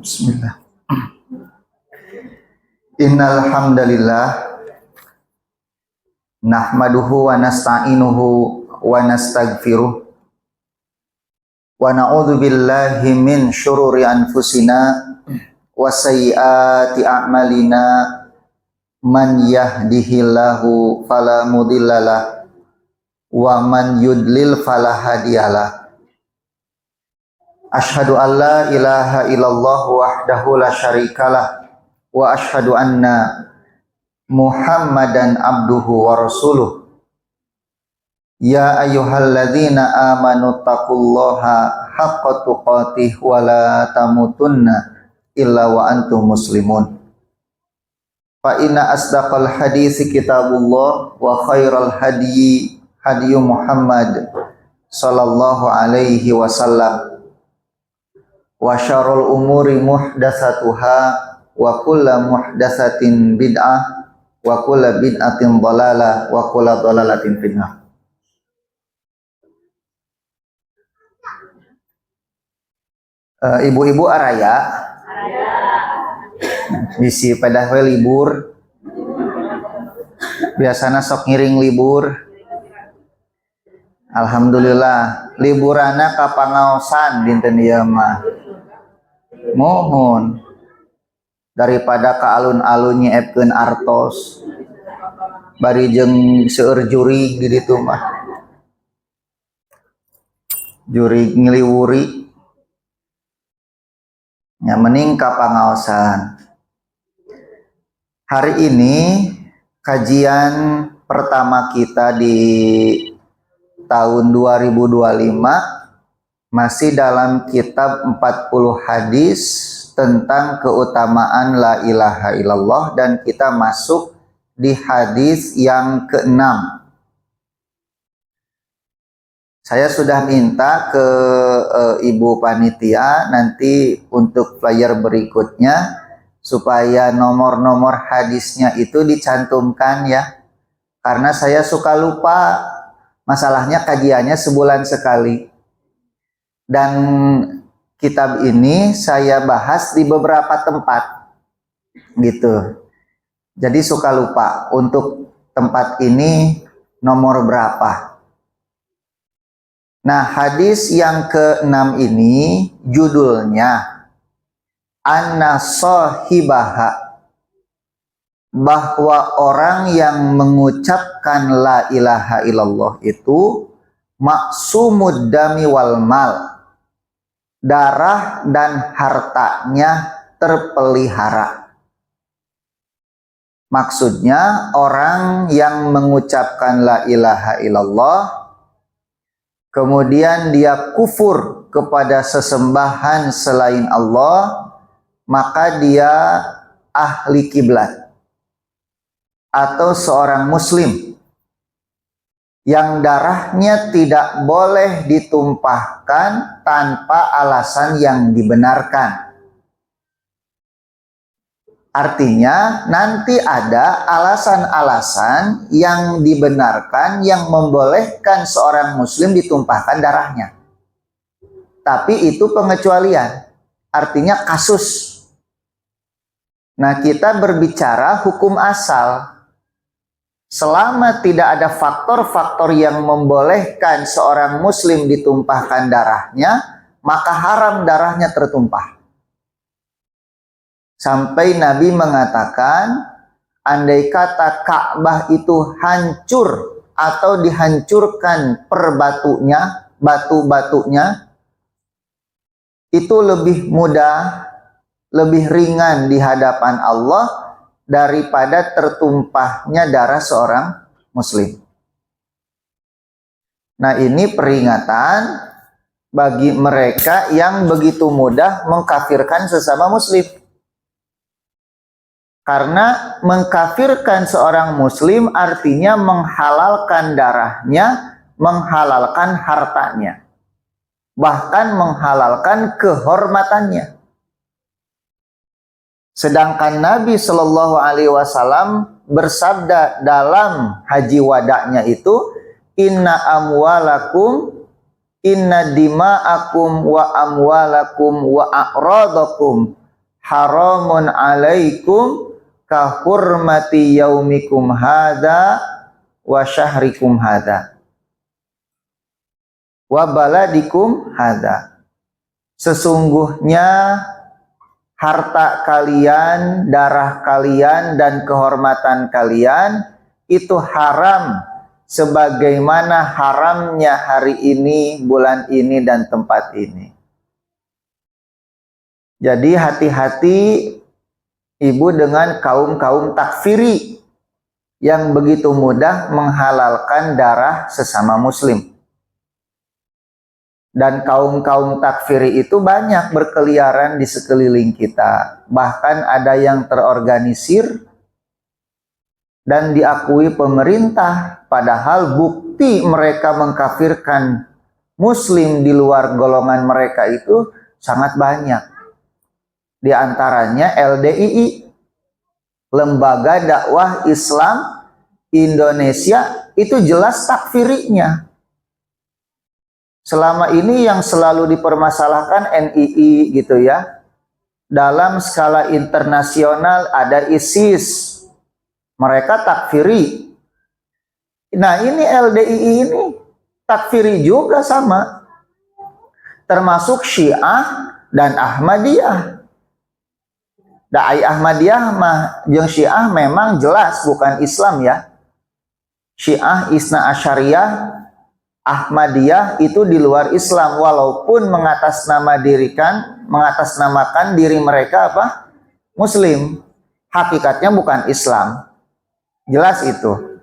Bismillah. Innal hamdalillah nahmaduhu wa nasta'inuhu wa nastaghfiruh wa na'udzu billahi min syururi anfusina wa sayyiati a'malina man yahdihillahu fala mudhillalah wa man yudlil fala hadiyalah. Asyhadu an la ilaha illallah wahdahu la syarikalah wa asyhadu anna Muhammadan abduhu wa rasuluh. Ya ayyuhalladzina amanu taqullaha haqqa tuqatih wa la tamutunna illa wa antum muslimun. Fa inna asdaqal hadisi kitabullah wa khairal hadyi hadyu Muhammad sallallahu alaihi wasallam. Wa syarrul umuri muhdatsatuha wa kullu muhdatsatin bid'ah wa kullu bid'atin dhalalah wa kullu dhalalatin finnar. Ibu-ibu araya bisi pada we libur biasana sok ngiring libur. Alhamdulillah liburana ka pangaosan dinten ieu mah. Mohon daripada ka alun-alun nyiepkeun artos bari jeung seueur juri di ditu mah. Juri ngiliwuri nya mending ka pangaosan. Hari ini kajian pertama kita di tahun 2025 masih dalam kitab 40 hadis tentang keutamaan la ilaha illallah, dan kita masuk di hadis yang ke-6. Saya sudah minta ke ibu panitia nanti untuk flyer berikutnya supaya nomor-nomor hadisnya itu dicantumkan ya, karena saya suka lupa. Masalahnya kajiannya sebulan sekali. Dan kitab ini saya bahas di beberapa tempat gitu, jadi suka lupa untuk tempat ini nomor berapa. Nah, hadis yang ke-6 ini judulnya anna sahibaha, bahwa orang yang mengucapkan la ilaha illallah itu maksumud dami wal mal, darah dan hartanya terpelihara. Maksudnya orang yang mengucapkan la ilaha illallah kemudian dia kufur kepada sesembahan selain Allah, maka dia ahli kiblat atau seorang muslim yang darahnya tidak boleh ditumpahkan tanpa alasan yang dibenarkan. Artinya nanti ada alasan-alasan yang dibenarkan yang membolehkan seorang muslim ditumpahkan darahnya. Tapi itu pengecualian, artinya kasus. Nah, kita berbicara hukum asal. Selama tidak ada faktor-faktor yang membolehkan seorang muslim ditumpahkan darahnya, maka haram darahnya tertumpah. Sampai Nabi mengatakan, andai kata Ka'bah itu hancur atau dihancurkan per batunya, batu-batunya, itu lebih mudah, lebih ringan di hadapan Allah daripada tertumpahnya darah seorang muslim. Nah, ini peringatan bagi mereka yang begitu mudah mengkafirkan sesama muslim. Karena mengkafirkan seorang muslim artinya menghalalkan darahnya, menghalalkan hartanya, bahkan menghalalkan kehormatannya. Sedangkan Nabi Shallallahu Alaihi Wasallam bersabda dalam haji wadaknya itu, inna amwalakum inna dima'akum wa amwalakum wa a'radakum haramun alaikum ka hurmati yaumikum hadza wa syahrikum hadza wa baladikum hadza. Sesungguhnya harta kalian, darah kalian, dan kehormatan kalian itu haram sebagaimana haramnya hari ini, bulan ini, dan tempat ini. Jadi hati-hati ibu dengan kaum-kaum takfiri yang begitu mudah menghalalkan darah sesama muslim. Dan kaum-kaum takfiri itu banyak berkeliaran di sekeliling kita. Bahkan ada yang terorganisir dan diakui pemerintah. Padahal bukti mereka mengkafirkan muslim di luar golongan mereka itu sangat banyak. Di antaranya LDII, Lembaga Dakwah Islam Indonesia, itu jelas takfirinya. Selama ini yang selalu dipermasalahkan NII gitu ya. Dalam skala internasional ada ISIS. Mereka takfiri. Nah ini LDII ini takfiri juga sama. Termasuk Syiah dan Ahmadiyah. Dai Ahmadiyah mah jeung Syiah memang jelas bukan Islam ya. Syiah Isna Asyariyah, Ahmadiyah itu di luar Islam walaupun mengatasnamakan diri mereka apa? Muslim. Hakikatnya bukan Islam. Jelas itu.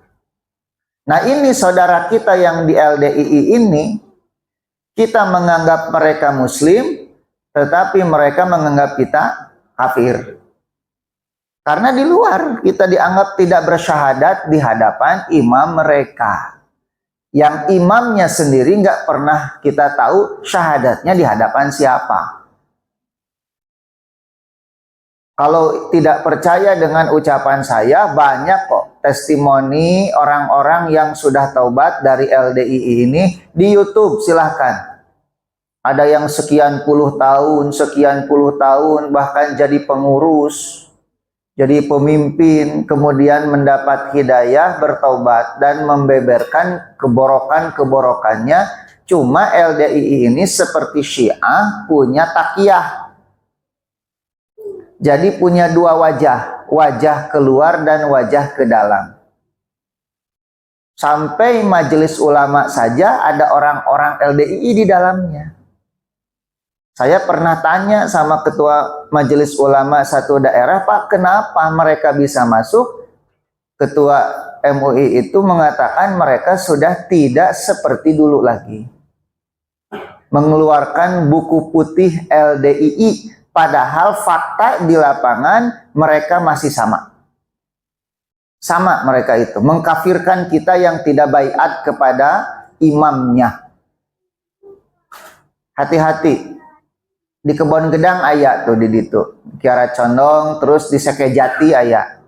Nah, ini saudara kita yang di LDII ini, kita menganggap mereka muslim tetapi mereka menganggap kita kafir. Karena di luar kita dianggap tidak bersyahadat di hadapan imam mereka. Yang imamnya sendiri nggak pernah kita tahu syahadatnya di hadapan siapa. Kalau tidak percaya dengan ucapan saya, banyak kok testimoni orang-orang yang sudah taubat dari LDII ini di YouTube, silahkan. Ada yang sekian puluh tahun, bahkan jadi pengurus, jadi pemimpin, kemudian mendapat hidayah, bertaubat, dan membeberkan keborokan-keborokannya. Cuma LDII ini seperti Syiah punya takiyah. Jadi punya dua wajah, wajah keluar dan wajah ke dalam. Sampai majelis ulama saja ada orang-orang LDII di dalamnya. Saya pernah tanya sama ketua majelis ulama satu daerah, Pak, kenapa mereka bisa masuk? Ketua MUI itu mengatakan mereka sudah tidak seperti dulu lagi. Mengeluarkan buku putih LDII, padahal fakta di lapangan mereka masih sama. Sama mereka itu, mengkafirkan kita yang tidak baiat kepada imamnya. Hati-hati. Di Kebon Gedang aya tuh di ditu, Kiara Condong, terus di Sekejati aya.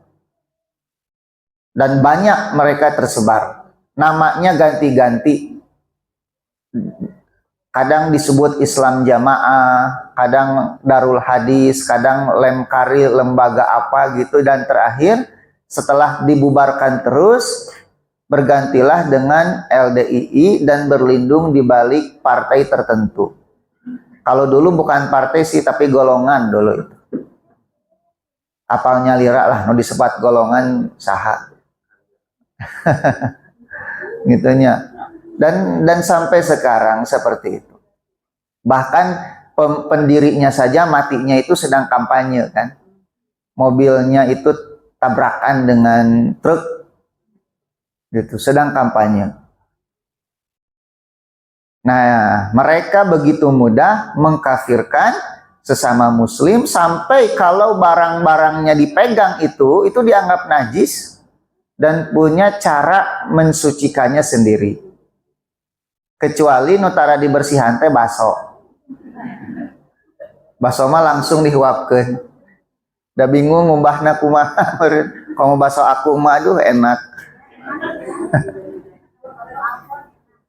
Dan banyak mereka tersebar. Namanya ganti-ganti. Kadang disebut Islam Jamaah, kadang Darul Hadis, kadang Lemkari, lembaga apa gitu, dan terakhir setelah dibubarkan terus bergantilah dengan LDII dan berlindung di balik partai tertentu. Kalau dulu bukan partai sih, tapi golongan dulu itu. Apalnya lira lah, nu disebat golongan saha. Gitunya. Dan sampai sekarang seperti itu. Bahkan pendirinya saja matinya itu sedang kampanye kan. Mobilnya itu tabrakan dengan truk. Gitu, sedang kampanye. Nah, mereka begitu mudah mengkafirkan sesama muslim sampai kalau barang-barangnya dipegang itu dianggap najis dan punya cara mensucikannya sendiri. Kecuali nutara dibersihan teh baso. Baso mah langsung dihuapkeun. Da bingung ngumbahna kumaha meureun. Komo baso aku mah aduh enak.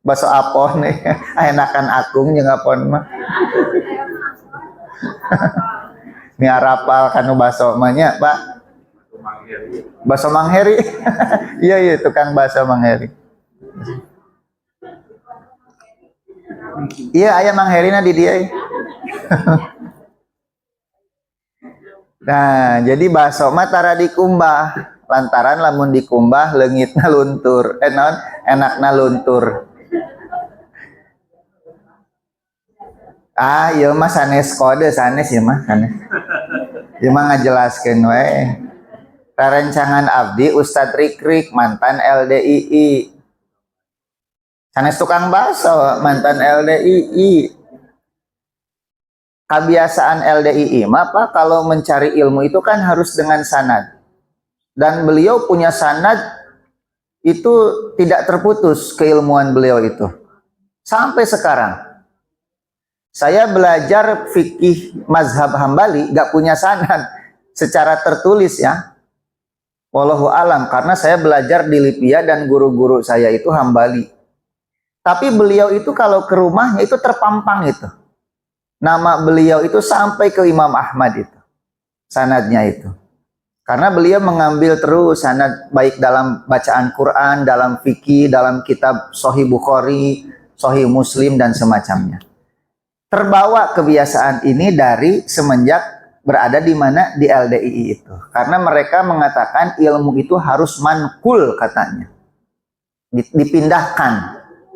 Baso apon nih, enakan akung jeung apon mah. Miarapal kanu baso manya Pak. Baso Mang Heri. Iya iya tukang baso Mang Heri. Iya aya Mang Herina di dia. Nah, jadi baso mah tara dikumbah. Lantaran lamun dikumbah leungitna luntur. Naon? Enakna luntur. Ieu mah sanes kode sanes ieu mah sanes. Ieu mah ngajelaskeun we. Rarencangan abdi Ustadz Rikrik mantan LDII. Sanes tukang baso mantan LDII. Kebiasaan LDII mah Pak kalau mencari ilmu itu kan harus dengan sanad. Dan beliau punya sanad itu tidak terputus keilmuan beliau itu. Sampai sekarang. Saya belajar fikih mazhab Hambali gak punya sanad secara tertulis ya. Wallahu alam karena saya belajar di Libya dan guru-guru saya itu Hambali. Tapi beliau itu kalau ke rumahnya itu terpampang itu. Nama beliau itu sampai ke Imam Ahmad itu. Sanadnya itu. Karena beliau mengambil terus sanad baik dalam bacaan Quran, dalam fikih, dalam kitab Sahih Bukhari, Sahih Muslim dan semacamnya. Terbawa kebiasaan ini dari semenjak berada di mana di LDII itu. Karena mereka mengatakan ilmu itu harus manqul katanya. Dipindahkan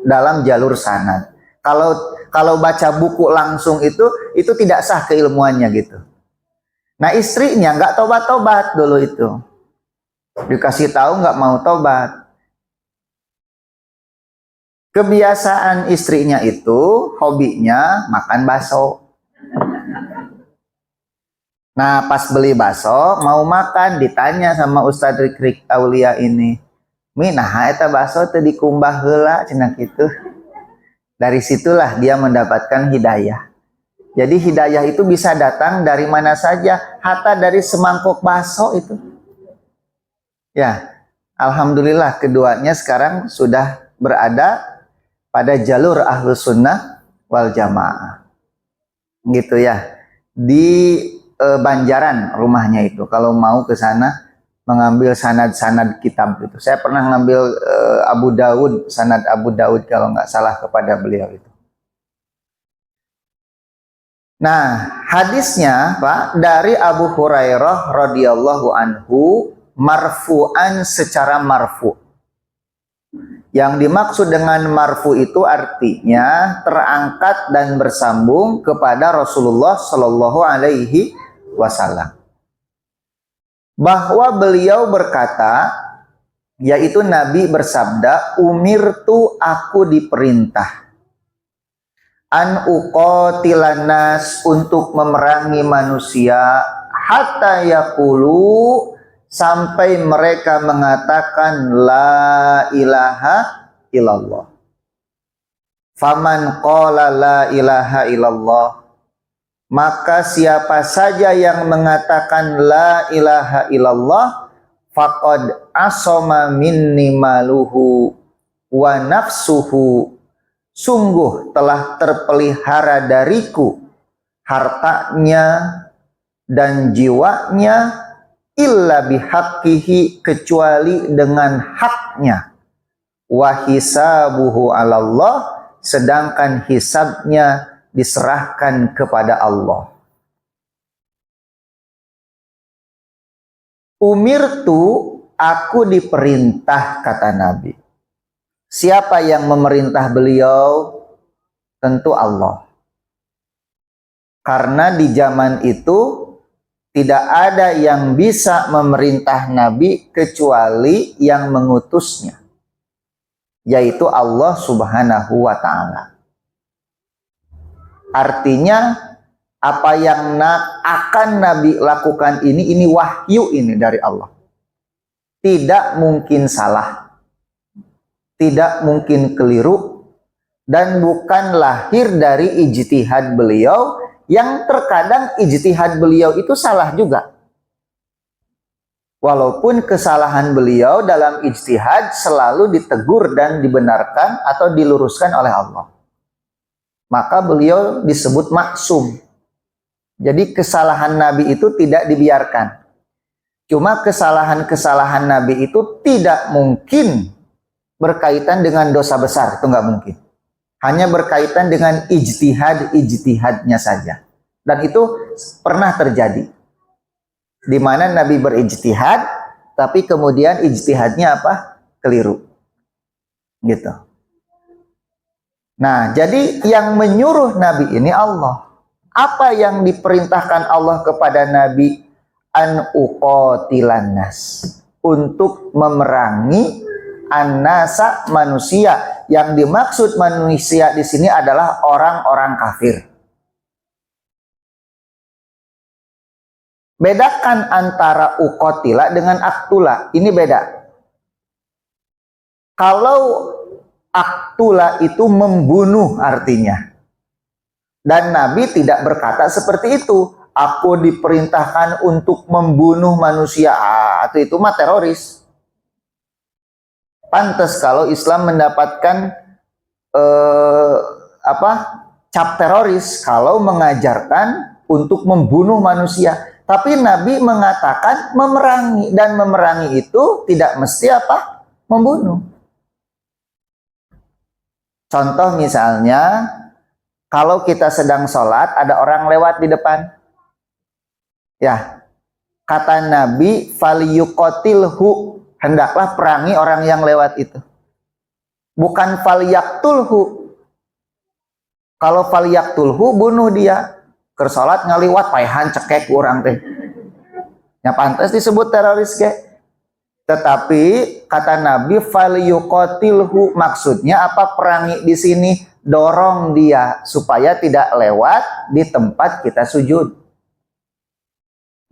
dalam jalur sanad. Kalau baca buku langsung itu tidak sah keilmuannya gitu. Nah istrinya nggak tobat-tobat dulu itu. Dikasih tahu nggak mau tobat. Kebiasaan istrinya itu hobinya makan bakso. Nah pas beli bakso mau makan ditanya sama Ustadz Rikrik Aulia ini. Minah eta bakso teh dikumbah heula cenah kitu. Dari situlah dia mendapatkan hidayah. Jadi hidayah itu bisa datang dari mana saja, hatta dari semangkok bakso itu. Ya, alhamdulillah keduanya sekarang sudah berada pada jalur Ahlus Sunnah wal Jamaah. Gitu ya. Di Banjaran rumahnya itu. Kalau mau ke sana mengambil sanad-sanad kitab itu. Saya pernah ngambil Abu Daud, sanad Abu Daud kalau nggak salah kepada beliau itu. Nah, hadisnya Pak dari Abu Hurairah radhiyallahu anhu marfu'an secara marfu'. Yang dimaksud dengan marfu itu artinya terangkat dan bersambung kepada Rasulullah Shallallahu Alaihi Wasallam. Bahwa beliau berkata, yaitu Nabi bersabda, umirtu aku diperintah an uqatilanas untuk memerangi manusia hatta yaqulu sampai mereka mengatakan la ilaha illallah. Faman qala la ilaha illallah, maka siapa saja yang mengatakan la ilaha illallah faqad asoma minni maluhu wa nafsuhu, sungguh telah terpelihara dariku hartanya dan jiwanya illa bihaqqihi, kecuali dengan haknya, wa hisabuhu 'alallah, sedangkan hisabnya diserahkan kepada Allah. Umirtu, aku diperintah, kata Nabi. Siapa yang memerintah beliau? Tentu Allah. Karena di zaman itu tidak ada yang bisa memerintah Nabi kecuali yang mengutusnya, yaitu Allah Subhanahu wa Ta'ala. Artinya apa yang akan Nabi lakukan ini wahyu ini dari Allah. Tidak mungkin salah, tidak mungkin keliru, dan bukan lahir dari ijtihad beliau, yang terkadang ijtihad beliau itu salah juga. Walaupun kesalahan beliau dalam ijtihad selalu ditegur dan dibenarkan atau diluruskan oleh Allah. Maka beliau disebut maksum. Jadi kesalahan Nabi itu tidak dibiarkan. Cuma kesalahan-kesalahan Nabi itu tidak mungkin berkaitan dengan dosa besar, itu nggak mungkin. Hanya berkaitan dengan ijtihadnya saja. Dan itu pernah terjadi. Di mana Nabi berijtihad, tapi kemudian ijtihadnya apa? Keliru. Gitu. Nah, jadi yang menyuruh Nabi ini Allah. Apa yang diperintahkan Allah kepada Nabi? An uqatilan nas. Untuk memerangi an-nasa, manusia. Yang dimaksud manusia di sini adalah orang-orang kafir. Bedakan antara uqatila dengan aktula. Ini beda. Kalau aktula itu membunuh artinya. Dan Nabi tidak berkata seperti itu. Aku diperintahkan untuk membunuh manusia. Atau itu mah teroris. Pantas kalau Islam mendapatkan cap teroris kalau mengajarkan untuk membunuh manusia. Tapi Nabi mengatakan memerangi, dan memerangi itu tidak mesti apa? Membunuh. Contoh misalnya, kalau kita sedang sholat, ada orang lewat di depan. Ya, kata Nabi, falyuqatilhu, hendaklah perangi orang yang lewat itu. Bukan falyaktulhu. Kalau falyaktulhu, bunuh dia. Kersolat ngaliwat paihan cekek orang teh. Ya pantas disebut teroris ke. Tetapi kata Nabi falyuqatilhu, maksudnya apa? Perangi di sini, dorong dia supaya tidak lewat di tempat kita sujud.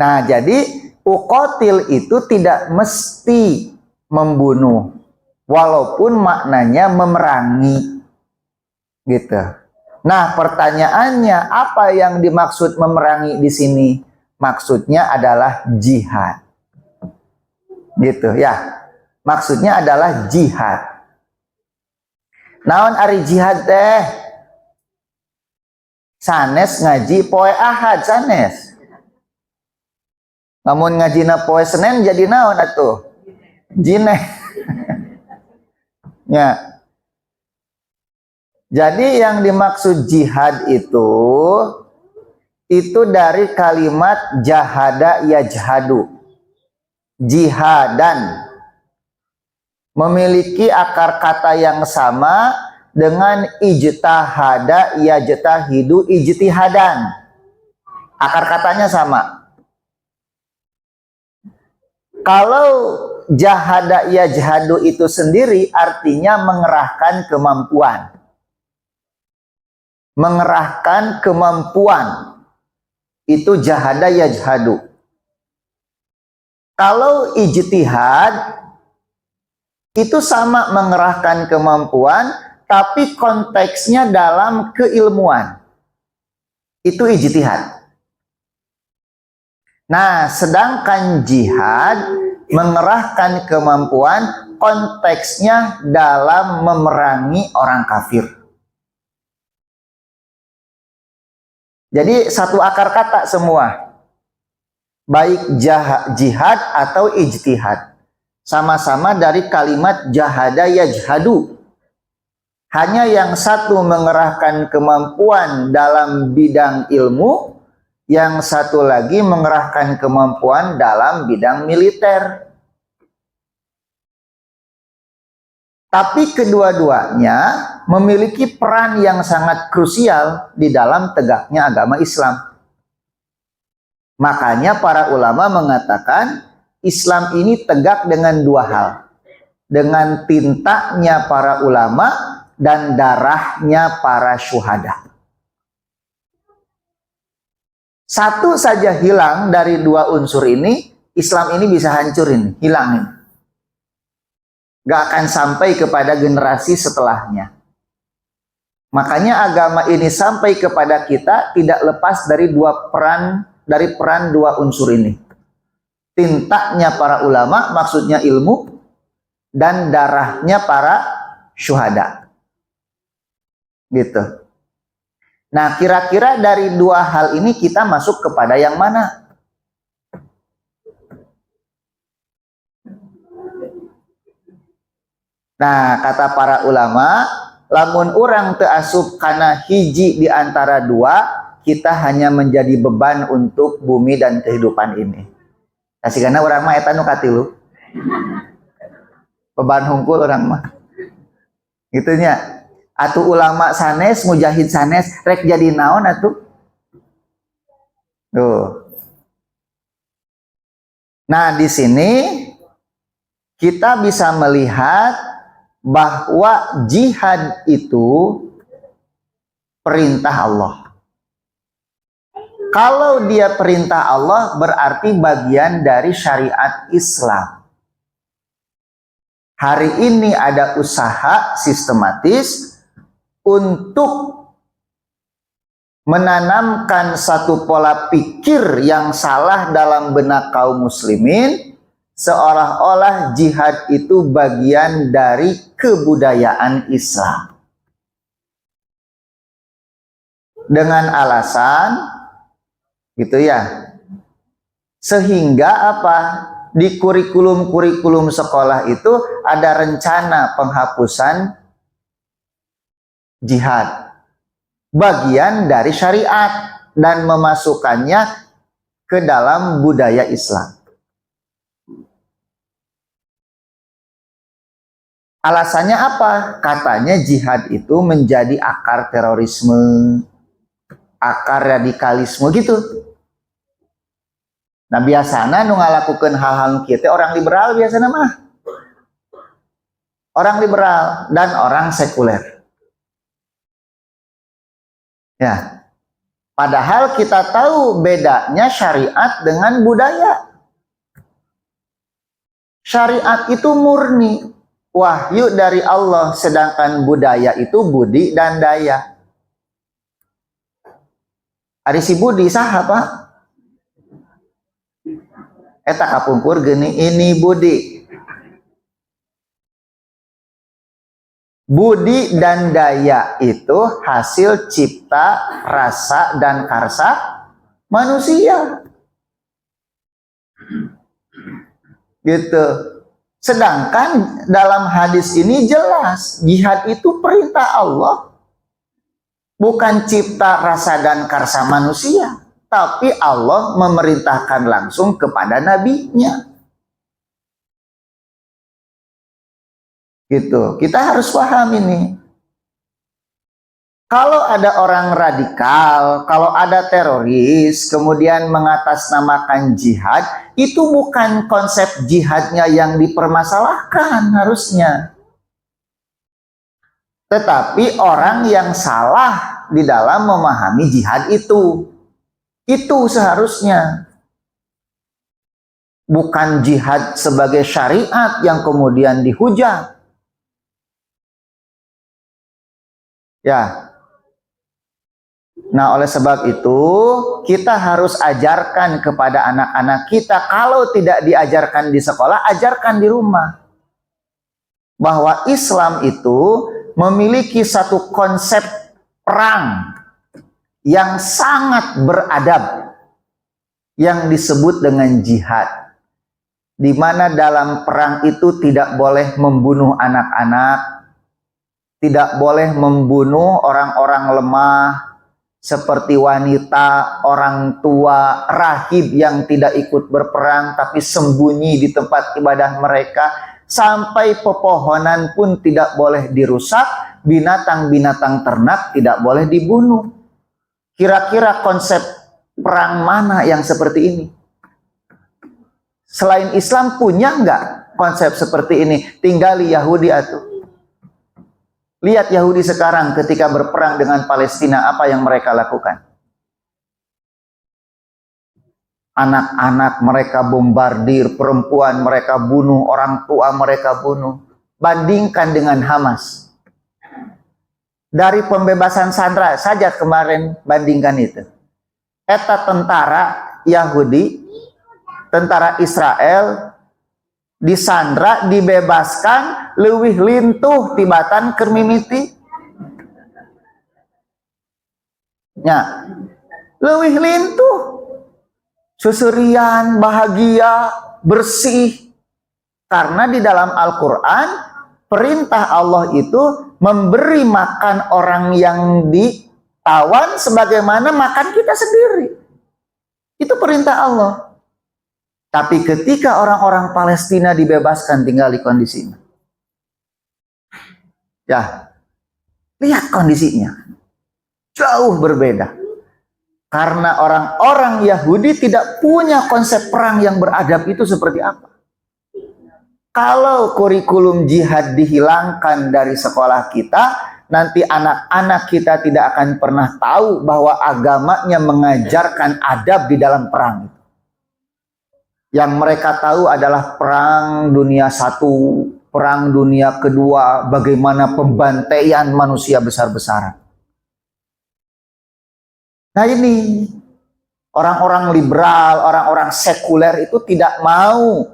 Nah, jadi uqatil itu tidak mesti membunuh, walaupun maknanya memerangi. Gitu. Nah, pertanyaannya, apa yang dimaksud memerangi di sini? Maksudnya adalah jihad. Gitu ya. Maksudnya adalah jihad. Naon ari jihad teh? Sanes ngaji poe Ahad sanes. Namun ngajina poe Senin jadi naon atuh? Jineh. Ya. Jadi yang dimaksud jihad itu dari kalimat jahada yajhadu. Jihadan. Memiliki akar kata yang sama dengan ijtahada yajtahidu ijtihadan. Akar katanya sama. Kalau jahada yajhadu itu sendiri artinya mengerahkan kemampuan. Mengerahkan kemampuan. Itu jahada yajhadu. Kalau ijtihad itu sama mengerahkan kemampuan, tapi konteksnya dalam keilmuan. Itu ijtihad. Nah, sedangkan jihad mengerahkan kemampuan, konteksnya dalam memerangi orang kafir. Jadi satu akar kata semua. Baik jihad atau ijtihad. Sama-sama dari kalimat jahada yajhadu. Hanya yang satu mengerahkan kemampuan dalam bidang ilmu, yang satu lagi mengerahkan kemampuan dalam bidang militer. Tapi kedua-duanya memiliki peran yang sangat krusial di dalam tegaknya agama Islam. Makanya para ulama mengatakan Islam ini tegak dengan dua hal. Dengan tintanya para ulama dan darahnya para syuhada. Satu saja hilang dari dua unsur ini, Islam ini bisa hancurin, hilangin. Gak akan sampai kepada generasi setelahnya. Makanya agama ini sampai kepada kita tidak lepas dari peran dua unsur ini. Tintanya para ulama, maksudnya ilmu, dan darahnya para syuhada. Gitu. Nah, kira-kira dari dua hal ini kita masuk kepada yang mana? Nah, kata para ulama, lamun orang teasup karena hiji di antara dua, kita hanya menjadi beban untuk bumi dan kehidupan ini. Kasih karena orang mah eta nu katilu. Beban hungkul orang mah. Gitunya. Atuh ulama sanes, mujahid sanes, rek jadi naon atuh? Tuh. Nah, di sini kita bisa melihat bahwa jihad itu perintah Allah. Kalau dia perintah Allah berarti bagian dari syariat Islam. Hari ini ada usaha sistematis untuk menanamkan satu pola pikir yang salah dalam benak kaum muslimin, seolah-olah jihad itu bagian dari kebudayaan Islam. Dengan alasan gitu ya, sehingga apa, di kurikulum sekolah itu ada rencana penghapusan jihad, bagian dari syariat, dan memasukkannya ke dalam budaya Islam. Alasannya apa? Katanya jihad itu menjadi akar terorisme, akar radikalisme gitu. Nah, biasanya nu ngalakukeun hal-hal kieu teh orang liberal biasanya mah. Orang liberal dan orang sekuler. Ya. Padahal kita tahu bedanya syariat dengan budaya. Syariat itu murni, wahyu dari Allah, sedangkan budaya itu budi dan daya. Ari si budi saha, Pak? Eta kapungkur gini, ini budi. Budi dan daya itu hasil cipta, rasa, dan karsa manusia. Gitu. Sedangkan dalam hadis ini jelas, jihad itu perintah Allah. Bukan cipta, rasa, dan karsa manusia. Tapi Allah memerintahkan langsung kepada nabinya. Gitu. Kita harus paham ini. Kalau ada orang radikal, kalau ada teroris, kemudian mengatasnamakan jihad, itu bukan konsep jihadnya yang dipermasalahkan harusnya. Tetapi orang yang salah di dalam memahami jihad itu. Itu seharusnya. Bukan jihad sebagai syariat yang kemudian dihujat. Ya. Nah, oleh sebab itu, kita harus ajarkan kepada anak-anak kita. Kalau tidak diajarkan di sekolah, ajarkan di rumah. Bahwa Islam itu memiliki satu konsep perang yang sangat beradab, yang disebut dengan jihad, di mana dalam perang itu tidak boleh membunuh anak-anak, tidak boleh membunuh orang-orang lemah seperti wanita, orang tua, rahib yang tidak ikut berperang tapi sembunyi di tempat ibadah mereka, sampai pepohonan pun tidak boleh dirusak, binatang-binatang ternak tidak boleh dibunuh. Kira-kira konsep perang mana yang seperti ini? Selain Islam punya nggak konsep seperti ini? Tinggali Yahudi atuh. Lihat Yahudi sekarang ketika berperang dengan Palestina, apa yang mereka lakukan? Anak-anak mereka bombardir, perempuan mereka bunuh, orang tua mereka bunuh. Bandingkan dengan Hamas. Dari pembebasan sandera saja kemarin, bandingkan itu. Eta tentara Yahudi, tentara Israel, disandra, dibebaskan, leuwih lintuh tibatan keur mimiti. Ya, leuwih lintuh, susurian, bahagia, bersih. Karena di dalam Al-Quran, perintah Allah itu memberi makan orang yang ditawan sebagaimana makan kita sendiri. Itu perintah Allah. Tapi ketika orang-orang Palestina dibebaskan tinggal di kondisinya, ya, lihat kondisinya, jauh berbeda. Karena orang-orang Yahudi tidak punya konsep perang yang beradab itu seperti apa. Kalau kurikulum jihad dihilangkan dari sekolah kita, nanti anak-anak kita tidak akan pernah tahu bahwa agamanya mengajarkan adab di dalam perang. Yang mereka tahu adalah perang dunia satu, perang dunia kedua, bagaimana pembantaian manusia besar-besaran. Nah ini, orang-orang liberal, orang-orang sekuler itu tidak mau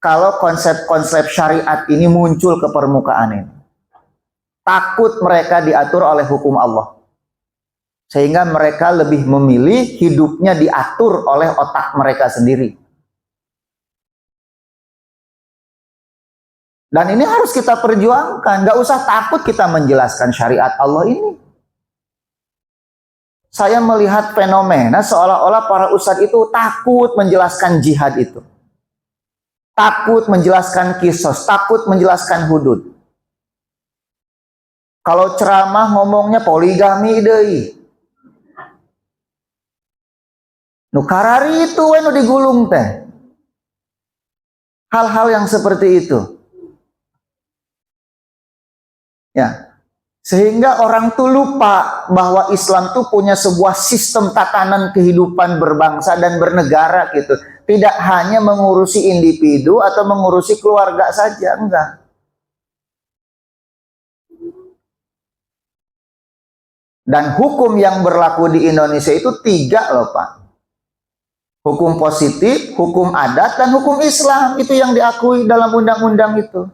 kalau konsep-konsep syariat ini muncul ke permukaan ini. Takut mereka diatur oleh hukum Allah. Sehingga mereka lebih memilih hidupnya diatur oleh otak mereka sendiri. Dan ini harus kita perjuangkan. Gak usah takut kita menjelaskan syariat Allah ini. Saya melihat fenomena seolah-olah para ustadz itu takut menjelaskan jihad itu. Takut menjelaskan kisos, takut menjelaskan hudud. Kalau ceramah ngomongnya poligami deui. Nu karari itu we nu digulung teh. Hal-hal yang seperti itu. Ya. Sehingga orang tuh lupa bahwa Islam tuh punya sebuah sistem tatanan kehidupan berbangsa dan bernegara gitu. Tidak hanya mengurusi individu atau mengurusi keluarga saja, enggak. Dan hukum yang berlaku di Indonesia itu 3 loh Pak. Hukum positif, hukum adat, dan hukum Islam. Itu yang diakui dalam undang-undang itu.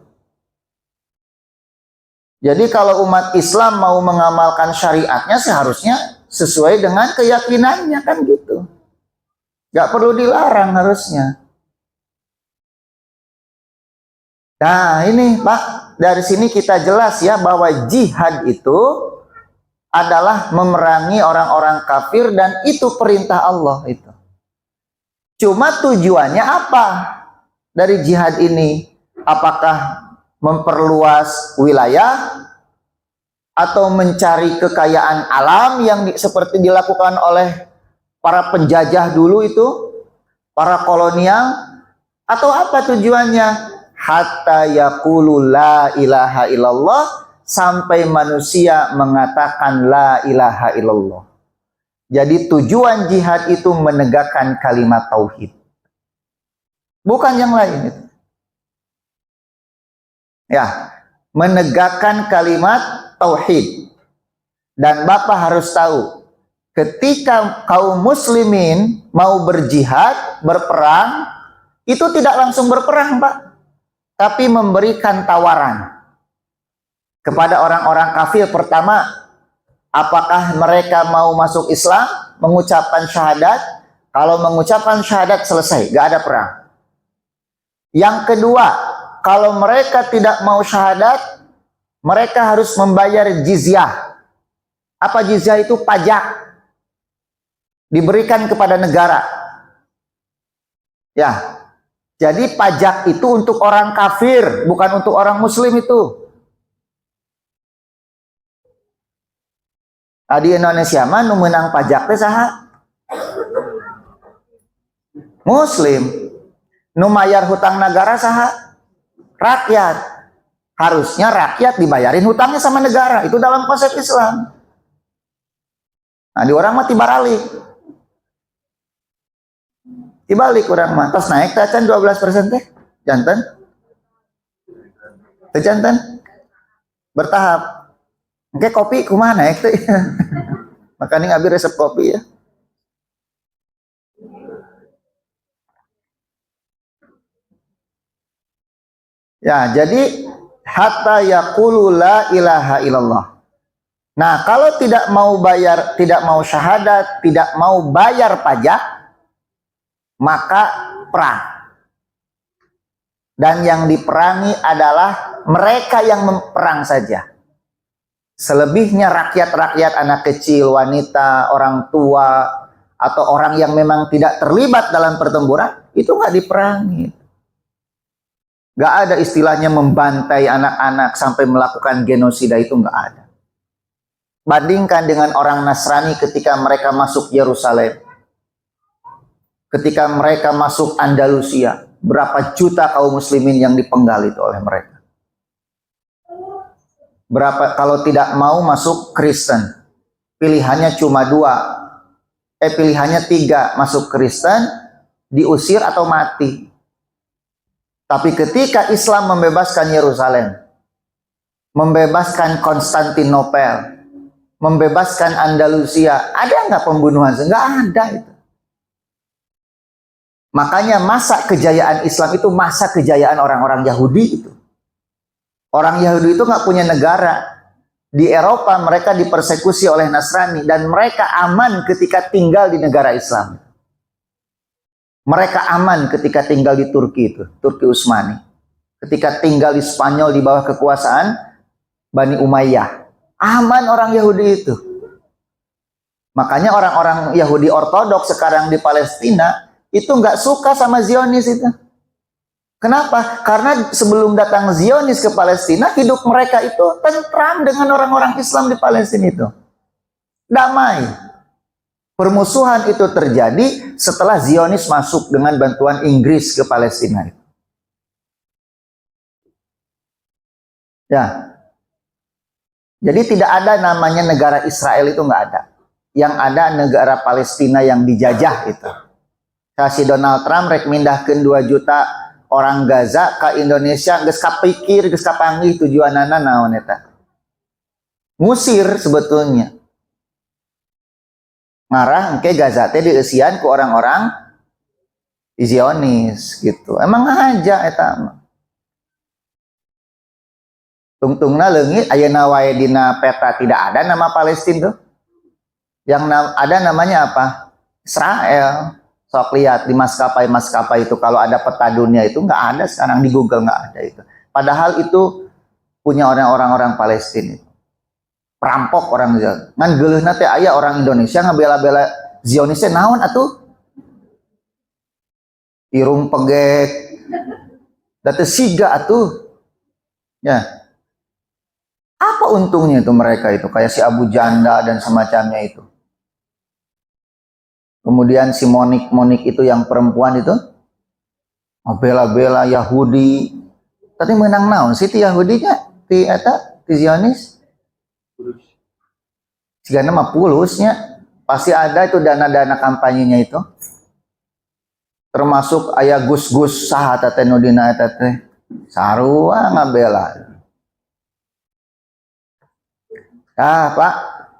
Jadi kalau umat Islam mau mengamalkan syariatnya seharusnya sesuai dengan keyakinannya kan gitu. Gak perlu dilarang harusnya. Nah ini Pak, dari sini kita jelas ya bahwa jihad itu adalah memerangi orang-orang kafir dan itu perintah Allah itu. Cuma tujuannya apa dari jihad ini? Apakah memperluas wilayah atau mencari kekayaan alam yang seperti dilakukan oleh para penjajah dulu itu, para kolonial, atau apa tujuannya? Hatta yaqulu la ilaha illallah, sampai manusia mengatakan la ilaha illallah. Jadi tujuan jihad itu menegakkan kalimat tauhid, bukan yang lain itu. Ya, menegakkan kalimat tauhid. Dan Bapak harus tahu, ketika kaum muslimin mau berjihad, berperang, itu tidak langsung berperang, Pak. Tapi memberikan tawaran kepada orang-orang kafir. Pertama, apakah mereka mau masuk Islam, mengucapkan syahadat? Kalau mengucapkan syahadat selesai, gak ada perang. Yang kedua, kalau mereka tidak mau syahadat, mereka harus membayar jizyah. Apa jizyah itu? Pajak. Diberikan kepada negara. Ya. Jadi pajak itu untuk orang kafir, bukan untuk orang muslim itu. Nah, di Indonesia mah nu menang pajak teh saha? Muslim. Nu mayar hutang negara saha? Rakyat. Harusnya rakyat dibayarin hutangnya sama negara. Itu dalam konsep Islam. Nah, di orang mah tibalik. Tibalik orang mah. Terus naik tacan 12% teh. Janten. Teh janten. Bertahap. Oke, kopi kumaha naik teh. Makanya ngambil resep kopi ya. Ya, jadi hatta yaqulu la ilaha illallah. Nah, kalau tidak mau bayar, tidak mau syahadat, tidak mau bayar pajak, maka perang. Dan yang diperangi adalah mereka yang memperang saja. Selebihnya rakyat-rakyat, anak kecil, wanita, orang tua, atau orang yang memang tidak terlibat dalam pertempuran, itu nggak diperangi. Nggak ada istilahnya membantai anak-anak sampai melakukan genosida, itu nggak ada. Bandingkan dengan orang Nasrani ketika mereka masuk Yerusalem, ketika mereka masuk Andalusia, berapa juta kaum muslimin yang dipenggal itu oleh mereka. Berapa kalau tidak mau masuk Kristen, pilihannya cuma pilihannya 3, masuk Kristen, diusir atau mati. Tapi ketika Islam membebaskan Yerusalem, membebaskan Konstantinopel, membebaskan Andalusia, ada nggak pembunuhan? Nggak ada itu. Makanya masa kejayaan Islam itu masa kejayaan orang-orang Yahudi itu. Orang Yahudi itu nggak punya negara. Di Eropa mereka dipersekusi oleh Nasrani dan mereka aman ketika tinggal di negara Islam. Mereka aman ketika tinggal di Turki itu, Turki Utsmani. Ketika tinggal di Spanyol di bawah kekuasaan Bani Umayyah. Aman orang Yahudi itu. Makanya orang-orang Yahudi ortodoks sekarang di Palestina itu nggak suka sama Zionis itu. Kenapa? Karena sebelum datang Zionis ke Palestina, hidup mereka itu tentram dengan orang-orang Islam di Palestina itu. Damai. Permusuhan itu terjadi setelah Zionis masuk dengan bantuan Inggris ke Palestina. Ya. Jadi tidak ada namanya negara Israel, itu nggak ada. Yang ada negara Palestina yang dijajah itu. Si Donald Trump rek mindahkeun 2 juta orang Gaza ke Indonesia, geus kapikir, geus kapanggih tujuanana naon eta. Ngusir sebetulnya. Ngarah engke Gaza teh dieusian ku orang-orang Zionis gitu. Emang aja eta. Tungtungna leungit ayeuna wae dina peta tidak ada nama Palestina tuh. Yang ada namanya apa? Israel. Sok lihat di maskapai-maskapai itu, kalau ada peta dunia itu nggak ada sekarang, di Google nggak ada itu. Padahal itu punya orang-orang Palestina. Perampok orang Zionis. Ngan geuleuhna teh aya orang Indonesia ngabela-bela Zionis teh naon atuh? Irung pegek. Da teh siga atuh. Ya. Apa untungnya itu mereka itu kayak si Abu Janda dan semacamnya itu. Kemudian si Monik itu yang perempuan itu bela-bela Yahudi. Tadi menang naon sih ti Yahudinya ti Zionis? Sigana mah pulusnya. Pasti ada itu dana-dana kampanyenya itu. Termasuk aya Gus-Gus saha teh nu dina eta teh. Sarua ngabela. Pak,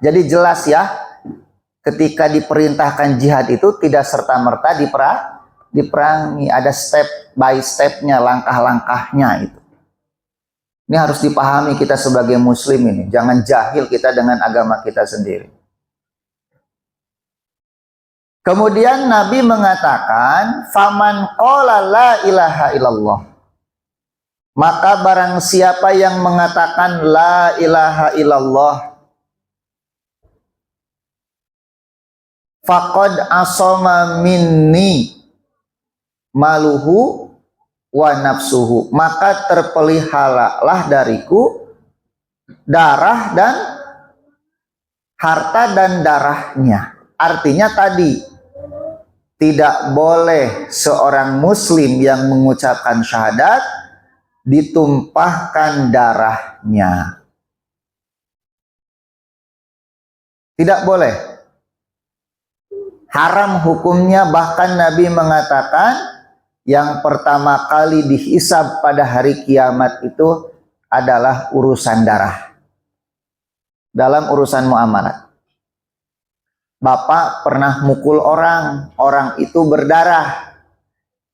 jadi jelas ya. Ketika diperintahkan jihad itu tidak serta-merta diperangi, ada step by stepnya, langkah-langkahnya itu. Ini harus dipahami kita sebagai muslim ini, jangan jahil kita dengan agama kita sendiri. Kemudian Nabi mengatakan, "Faman qala la ilaha illallah." Maka barang siapa yang mengatakan la ilaha illallah, faqad asoma minni maluhu wa nafsuhu, maka terpeliharalah dariku darah dan harta dan darahnya. Artinya tadi tidak boleh seorang muslim yang mengucapkan syahadat ditumpahkan darahnya. Tidak boleh. Haram hukumnya, bahkan Nabi mengatakan yang pertama kali dihisab pada hari kiamat itu adalah urusan darah. Dalam urusan muamalat. Bapak pernah mukul orang, orang itu berdarah.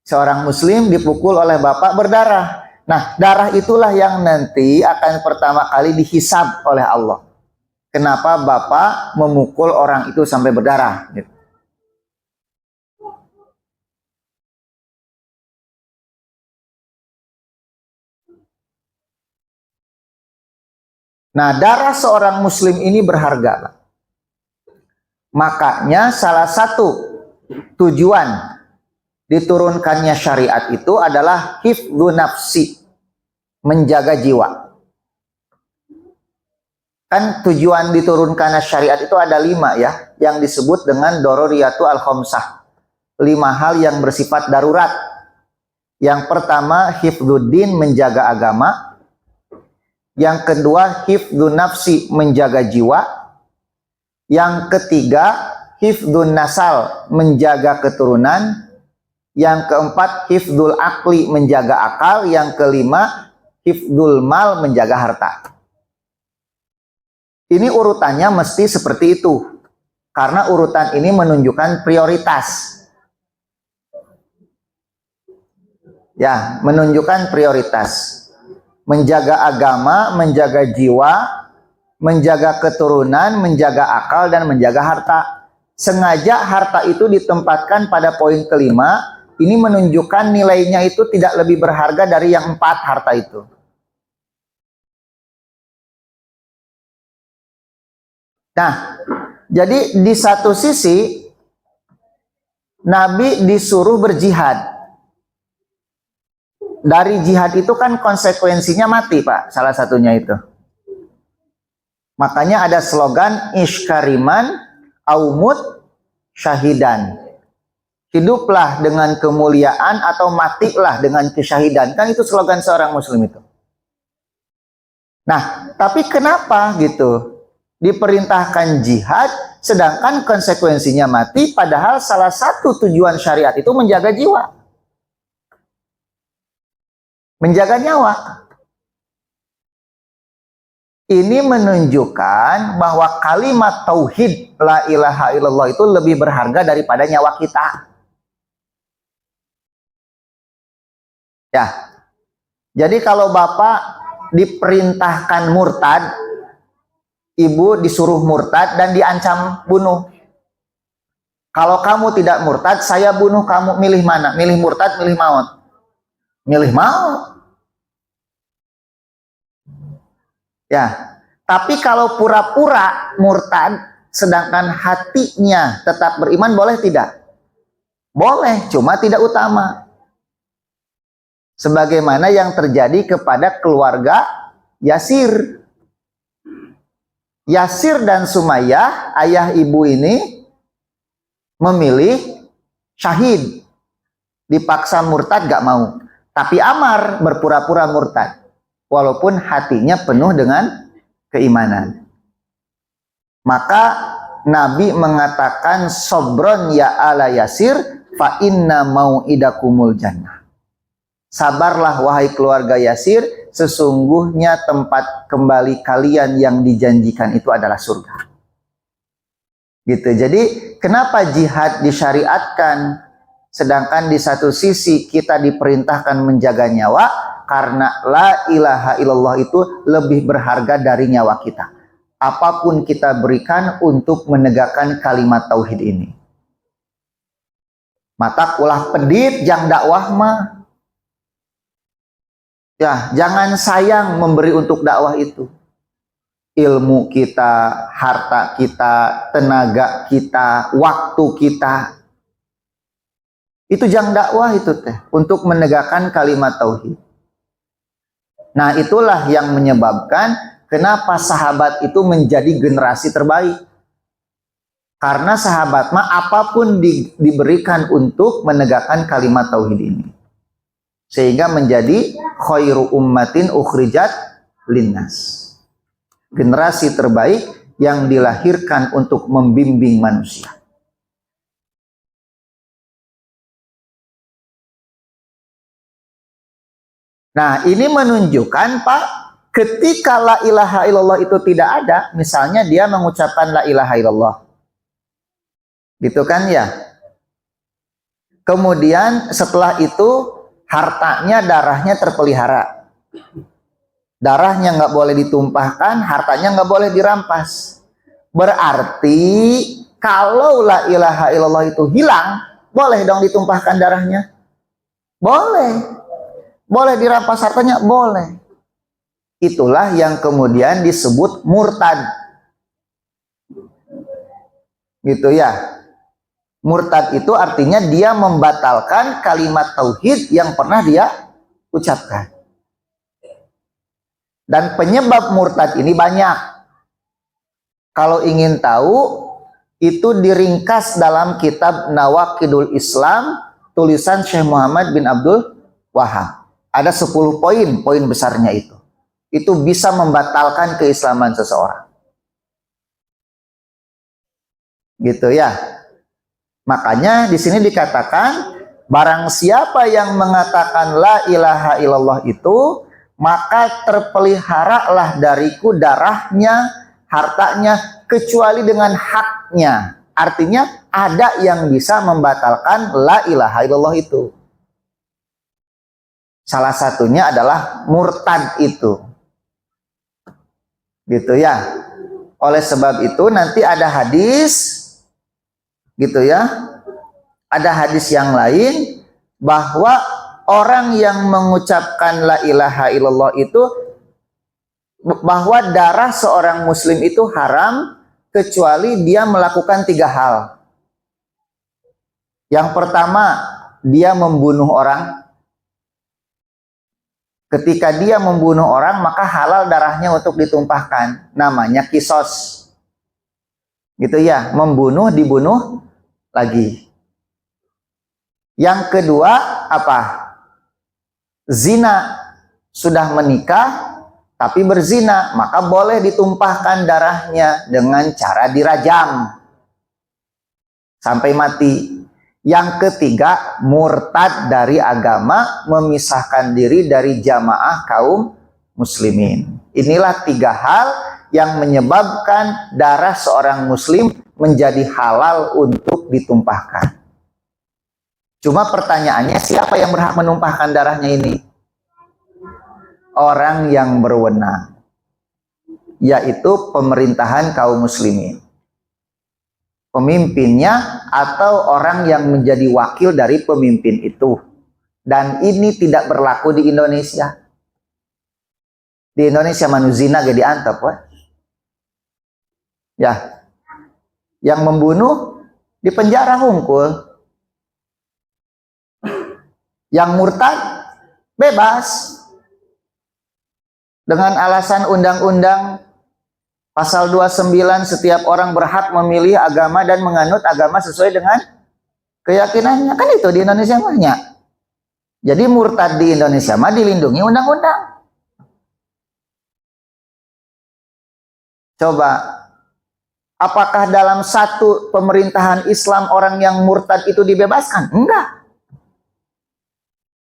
Seorang muslim dipukul oleh bapak berdarah. Nah, darah itulah yang nanti akan pertama kali dihisab oleh Allah. kenapa Bapak memukul orang itu sampai berdarah gitu. Nah, darah seorang muslim ini berharga, Pak. Makanya salah satu tujuan diturunkannya syariat itu adalah hifdzu nafsi, menjaga jiwa. Kan tujuan diturunkannya syariat itu ada 5 ya, yang disebut dengan dororiyatu al-khomsah. 5 hal yang bersifat darurat. Yang pertama, hifdzuddin, menjaga agama. Yang kedua, hifdzu nafsi, menjaga jiwa. Yang ketiga, hifdzun nasal, menjaga keturunan. Yang keempat, hifdzul akli, menjaga akal. Yang kelima, hifdzul mal, menjaga harta. Ini urutannya mesti seperti itu. Karena urutan ini menunjukkan prioritas. Ya, menunjukkan prioritas. Menjaga agama, menjaga jiwa, menjaga keturunan, menjaga akal, dan menjaga harta. Sengaja harta itu ditempatkan pada poin kelima. Ini menunjukkan nilainya itu tidak lebih berharga dari yang 4 harta itu. Nah, jadi di satu sisi Nabi disuruh berjihad. Dari jihad itu kan konsekuensinya mati, Pak, salah satunya itu. Makanya ada slogan Ishkariman Aumut Syahidan. Hiduplah dengan kemuliaan atau matilah dengan kesyahidan. Kan itu slogan seorang muslim itu. Nah, tapi kenapa gitu? Diperintahkan jihad sedangkan konsekuensinya mati, padahal salah satu tujuan syariat itu menjaga jiwa. Menjaga nyawa. Ini menunjukkan bahwa kalimat tauhid la ilaha illallah itu lebih berharga daripada nyawa kita. Ya. Jadi kalau Bapak diperintahkan murtad, Ibu disuruh murtad dan diancam bunuh. Kalau kamu tidak murtad, saya bunuh kamu. Milih mana? Milih murtad, milih maut? Milih maut. Ya, tapi kalau pura-pura murtad, sedangkan hatinya tetap beriman, boleh tidak? Boleh, cuma tidak utama. Sebagaimana yang terjadi kepada keluarga Yasir. Yasir dan Sumayyah, ayah ibu ini, memilih syahid. Dipaksa murtad gak mau. Tapi Ammar berpura-pura murtad. Walaupun hatinya penuh dengan keimanan. Maka Nabi mengatakan, sobron ya ala Yasir, fa inna mau'idakumul jannah. Sabarlah wahai keluarga Yasir, sesungguhnya tempat kembali kalian yang dijanjikan itu adalah surga. Gitu. Jadi kenapa jihad disyariatkan? Sedangkan di satu sisi kita diperintahkan menjaga nyawa, karena la ilaha illallah itu lebih berharga dari nyawa kita. Apapun kita berikan untuk menegakkan kalimat tauhid ini. Mata ulah pedit jang dakwah mah. Ya, jangan sayang memberi untuk dakwah itu. Ilmu kita, harta kita, tenaga kita, waktu kita. Itu jang dakwah itu teh, untuk menegakkan kalimat tauhid. Nah, itulah yang menyebabkan kenapa sahabat itu menjadi generasi terbaik. Karena sahabat mah apapun diberikan untuk menegakkan kalimat tauhid ini. Sehingga menjadi khairu ummatin ukhrijat linnas. Generasi terbaik yang dilahirkan untuk membimbing manusia. Nah, ini menunjukkan, Pak, ketika la ilaha illallah itu tidak ada, misalnya dia mengucapkan la ilaha illallah. Gitu kan ya? Kemudian setelah itu hartanya, darahnya terpelihara. Darahnya nggak boleh ditumpahkan, hartanya nggak boleh dirampas. Berarti kalau la ilaha illallah itu hilang, boleh dong ditumpahkan darahnya? Boleh. Boleh dirampas hartanya? Boleh. Itulah yang kemudian disebut murtad. Gitu ya. Murtad itu artinya dia membatalkan kalimat tauhid yang pernah dia ucapkan. Dan penyebab murtad ini banyak. Kalau ingin tahu, itu diringkas dalam kitab Nawaqidul Islam, tulisan Syekh Muhammad bin Abdul Wahab. Ada 10 poin besarnya itu. Itu bisa membatalkan keislaman seseorang. Gitu ya. Makanya di sini dikatakan, barang siapa yang mengatakan la ilaha illallah itu, maka terpeliharalah dariku darahnya, hartanya, kecuali dengan haknya. Artinya ada yang bisa membatalkan la ilaha illallah itu. Salah satunya adalah murtad itu. Gitu ya. Oleh sebab itu nanti ada hadis, gitu ya, ada hadis yang lain bahwa orang yang mengucapkan la ilaha illallah itu, bahwa darah seorang muslim itu haram kecuali dia melakukan 3 hal. Yang pertama, dia membunuh orang. Ketika dia membunuh orang, maka halal darahnya untuk ditumpahkan. Namanya kisos. Gitu ya, membunuh, dibunuh lagi. Yang kedua apa? Zina. Sudah menikah tapi berzina, maka boleh ditumpahkan darahnya dengan cara dirajam sampai mati. Yang ketiga, murtad dari agama, memisahkan diri dari jamaah kaum muslimin. Inilah 3 hal yang menyebabkan darah seorang muslim menjadi halal untuk ditumpahkan. Cuma pertanyaannya, siapa yang berhak menumpahkan darahnya ini? Orang yang berwenang, yaitu pemerintahan kaum muslimin. Pemimpinnya atau orang yang menjadi wakil dari pemimpin itu. Dan ini tidak berlaku di Indonesia. Di Indonesia manuzina gak diantap, wah. Ya, yang membunuh di penjara hungkul. Yang murtad bebas dengan alasan undang-undang pasal 29, setiap orang berhak memilih agama dan menganut agama sesuai dengan keyakinannya. Kan itu di Indonesia banyak. Jadi murtad di Indonesia mah dilindungi undang-undang. Coba, apakah dalam satu pemerintahan Islam orang yang murtad itu dibebaskan? Enggak.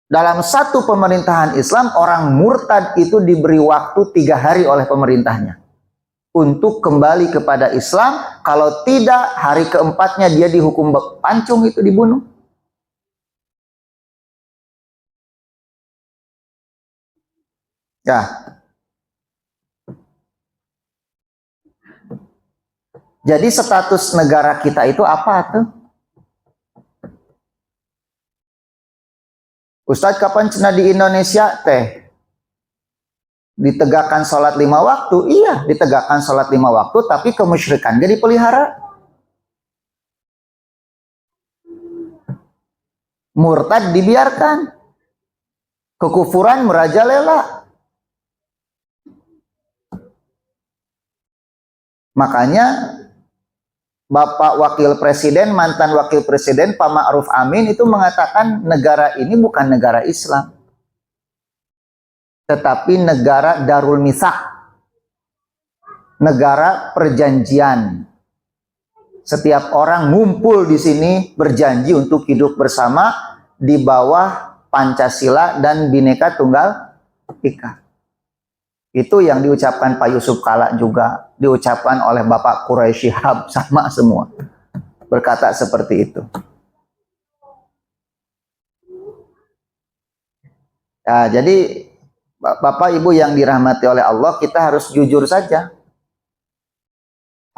Dalam satu pemerintahan Islam orang murtad itu diberi waktu 3 hari oleh pemerintahnya untuk kembali kepada Islam. Kalau tidak, hari keempatnya dia dihukum pancung, itu dibunuh. Ya. Jadi status negara kita itu apa tuh? Ustadz, kapan cina di Indonesia teh ditegakkan sholat 5 waktu? Iya, ditegakkan sholat 5 waktu, tapi kemusyrikan gak dipelihara. Murtad dibiarkan. Kekufuran merajalela. Makanya Bapak Wakil Presiden, mantan Wakil Presiden Pak Ma'ruf Amin itu mengatakan negara ini bukan negara Islam, tetapi negara Darul Misak, negara perjanjian. Setiap orang ngumpul di sini berjanji untuk hidup bersama di bawah Pancasila dan Bhinneka Tunggal Ika. Itu yang diucapkan Pak Yusuf Kala juga, diucapkan oleh Bapak Quraisy Shihab, sama semua berkata seperti itu. Nah, jadi Bapak Ibu yang dirahmati oleh Allah, kita harus jujur saja.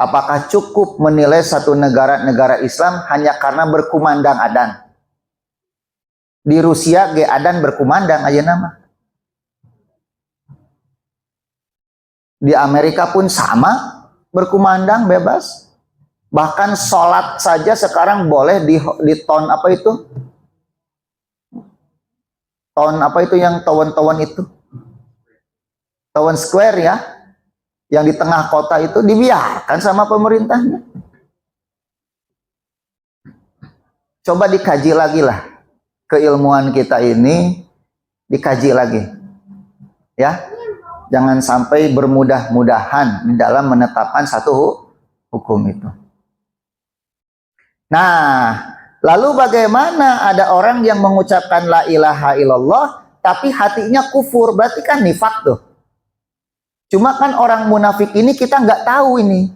Apakah cukup menilai satu negara Islam hanya karena berkumandang adan? Di Rusia ge adan berkumandang aja nama. Di Amerika pun sama, berkumandang bebas. Bahkan sholat saja sekarang boleh di ton apa itu? Ton apa itu yang town itu? Town square ya. Yang di tengah kota itu dibiarkan sama pemerintahnya. Coba dikaji lagi lah. Keilmuan kita ini dikaji lagi. Ya. Jangan sampai bermudah-mudahan di dalam menetapkan satu hukum itu. Nah, lalu bagaimana ada orang yang mengucapkan la ilaha illallah tapi hatinya kufur? Berarti kan nifak tuh. Cuma kan orang munafik ini kita nggak tahu ini.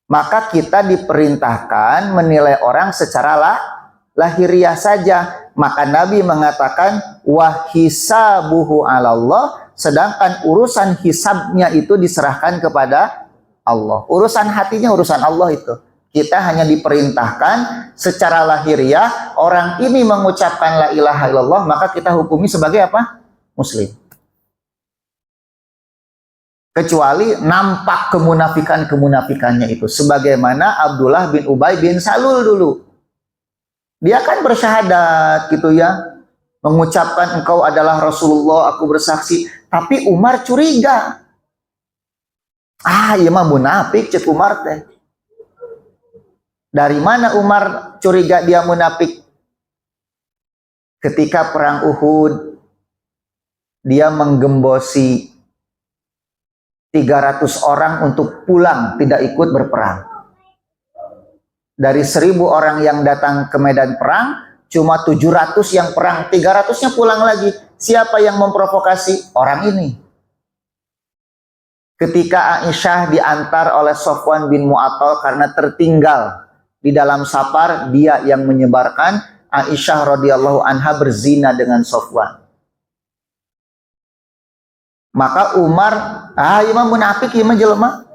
Maka kita diperintahkan menilai orang secara lahiriah saja. Maka Nabi mengatakan wahisabuhu 'alallah, sedangkan urusan hisabnya itu diserahkan kepada Allah. Urusan hatinya urusan Allah itu. Kita hanya diperintahkan secara lahiriah, orang ini mengucapkan la ilaha illallah, maka kita hukumi sebagai apa? Muslim. Kecuali nampak kemunafikannya itu. Sebagaimana Abdullah bin Ubay bin Salul dulu. Dia kan bersyahadat gitu ya. Mengucapkan engkau adalah Rasulullah, aku bersaksi. Tapi Umar curiga. Iya mah munafik cek Umar teh. Dari mana Umar curiga dia munafik? Ketika perang Uhud, dia menggembosi 300 orang untuk pulang, tidak ikut berperang. Dari 1000 orang yang datang ke medan perang, cuma 700 yang perang, 300-nya pulang lagi. Siapa yang memprovokasi? Orang ini. Ketika Aisyah diantar oleh Sofwan bin Mu'attal karena tertinggal di dalam safar, dia yang menyebarkan. Aisyah radhiyallahu anha berzina dengan Sofwan. Maka Umar, imam munafik, imam jelema.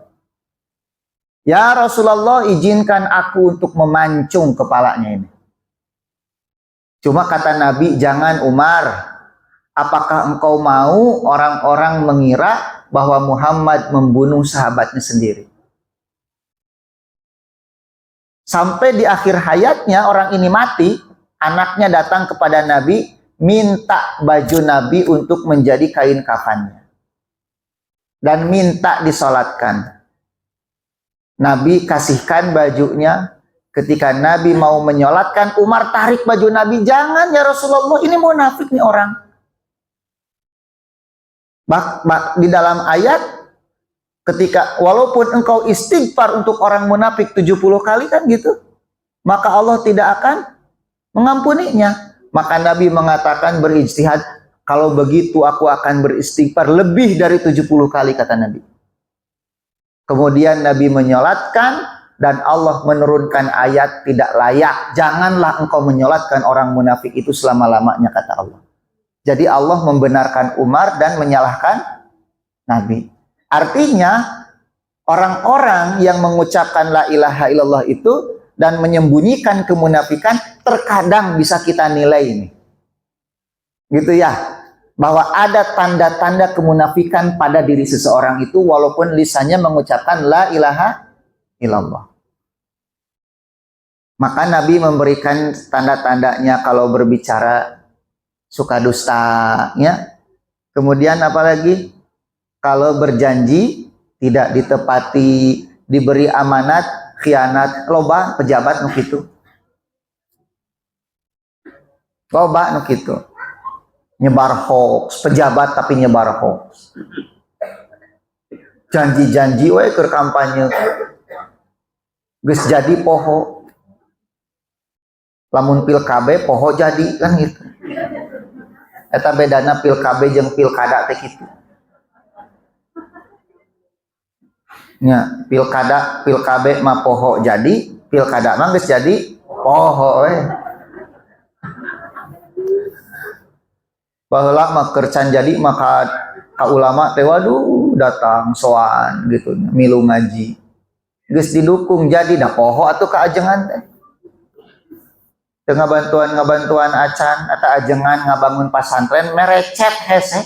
Ya Rasulullah, izinkan aku untuk memancung kepalanya ini. Cuma kata Nabi, jangan Umar. Apakah engkau mau orang-orang mengira bahwa Muhammad membunuh sahabatnya sendiri? Sampai di akhir hayatnya orang ini mati, anaknya datang kepada Nabi, minta baju Nabi untuk menjadi kain kafannya. Dan minta disolatkan. Nabi kasihkan bajunya. Ketika Nabi mau menyolatkan, Umar tarik baju Nabi. Jangan ya Rasulullah, ini munafik nih orang. Di dalam ayat, ketika walaupun engkau istighfar untuk orang munafik 70 kali kan gitu, maka Allah tidak akan mengampuninya. Maka Nabi mengatakan berijtihad, kalau begitu aku akan beristighfar lebih dari 70 kali, kata Nabi. Kemudian Nabi menyolatkan dan Allah menurunkan ayat tidak layak. Janganlah engkau menyolatkan orang munafik itu selama-lamanya, kata Allah. Jadi Allah membenarkan Umar dan menyalahkan Nabi. Artinya orang-orang yang mengucapkan la ilaha illallah itu dan menyembunyikan kemunafikan terkadang bisa kita nilai ini. Gitu ya. Bahwa ada tanda-tanda kemunafikan pada diri seseorang itu walaupun lisannya mengucapkan la ilaha illallah. Maka Nabi memberikan tanda-tandanya kalau berbicara suka dusta, ya. Kemudian apalagi kalau berjanji tidak ditepati, diberi amanat, khianat, loba pejabat nu kitu. Loba nu kitu. Nyebar hoax, pejabat tapi nyebar hoax. Janji-janji we keur kampanye. Geus jadi poho. Lamun pil KB poho jadi kan gitu. Eta bedana pil KB jeung pilkada teh kitu. Nya, pil KB mah poho jadi, pilkada mah geus jadi poho we. Baheula mah kercan jadi maka ka ulama teh waduh datang soan gitu milu ngaji. geus didukung jadi dah poho atuh kaajengan teh. Teu ngabantuan acan atau ajengan ngabangun pasantren merecet hese.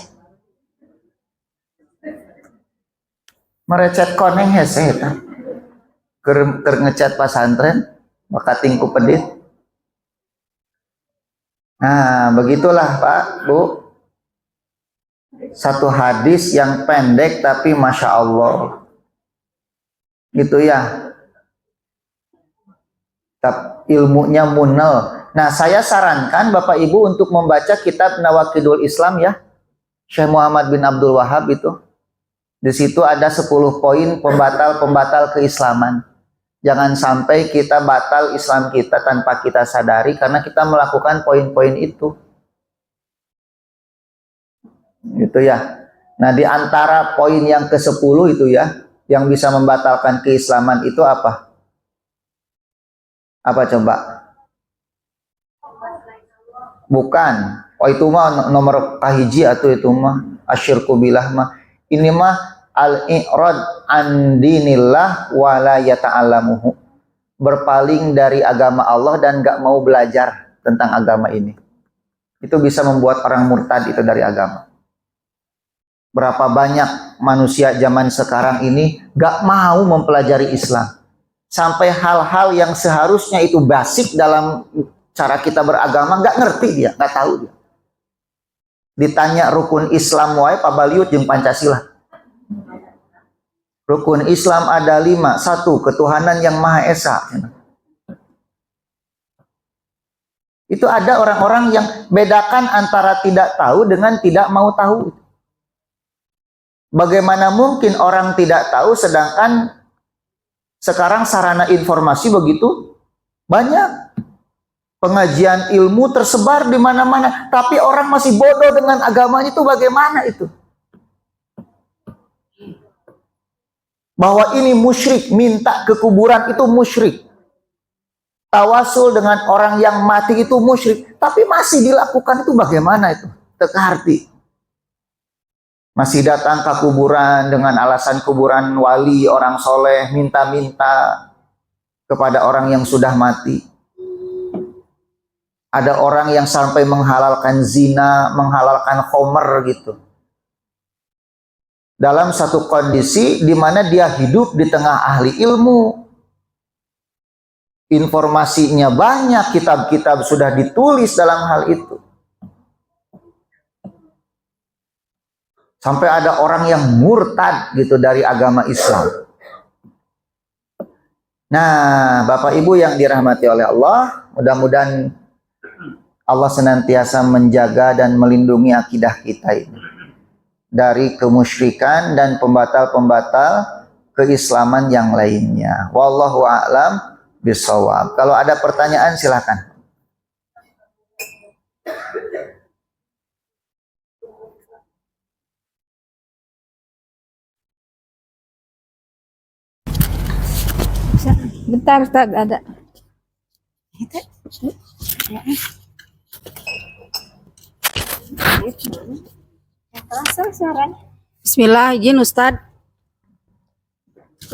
Merecet koneng hese eta. Keur ngecat pasantren maka tingku pedit. Nah, begitulah Pak, Bu. Satu hadis yang pendek tapi Masya Allah. Gitu ya. Ilmunya munel. Nah, saya sarankan Bapak Ibu untuk membaca kitab Nawaqidul Islam ya. Syekh Muhammad bin Abdul Wahab itu. Di situ ada 10 poin pembatal keislaman. Jangan sampai kita batal Islam kita tanpa kita sadari karena kita melakukan poin-poin itu. Gitu ya. Nah, di antara poin yang ke-10 itu ya, yang bisa membatalkan keislaman itu apa? Apa coba? Bukan. Oh, itu mah nomor kahiji atau itu mah asyirku billah mah. Ini mah al-i'rad an dinillah wa la yata'allamuhu. Berpaling dari agama Allah dan gak mau belajar tentang agama ini. Itu bisa membuat orang murtad itu dari agama. Berapa banyak manusia zaman sekarang ini gak mau mempelajari Islam. Sampai hal-hal yang seharusnya itu basic dalam cara kita beragama gak ngerti dia, gak tahu dia. Ditanya rukun Islam wae pabaliut jeung Pancasila. Rukun Islam ada 5. 1, ketuhanan yang Maha Esa. Itu ada orang-orang yang bedakan antara tidak tahu dengan tidak mau tahu. Bagaimana mungkin orang tidak tahu sedangkan sekarang sarana informasi begitu banyak. Pengajian ilmu tersebar di mana-mana, tapi orang masih bodoh dengan agamanya, itu bagaimana itu? Bahwa ini musyrik, minta ke kuburan itu musyrik. Tawasul dengan orang yang mati itu musyrik, tapi masih dilakukan, itu bagaimana itu? Teka arti. Masih datang ke kuburan dengan alasan kuburan wali, orang soleh, minta-minta kepada orang yang sudah mati. Ada orang yang sampai menghalalkan zina, menghalalkan khomer gitu. Dalam satu kondisi di mana dia hidup di tengah ahli ilmu. Informasinya banyak, kitab-kitab sudah ditulis dalam hal itu. Sampai ada orang yang murtad gitu dari agama Islam. Nah, Bapak Ibu yang dirahmati oleh Allah, mudah-mudahan Allah senantiasa menjaga dan melindungi akidah kita ini dari kemusyrikan dan pembatal-pembatal keislaman yang lainnya. Wallahu a'lam bishawab. Kalau ada pertanyaan silakan. Bentar, Ustaz, ada. Bismillah, izin Ustaz.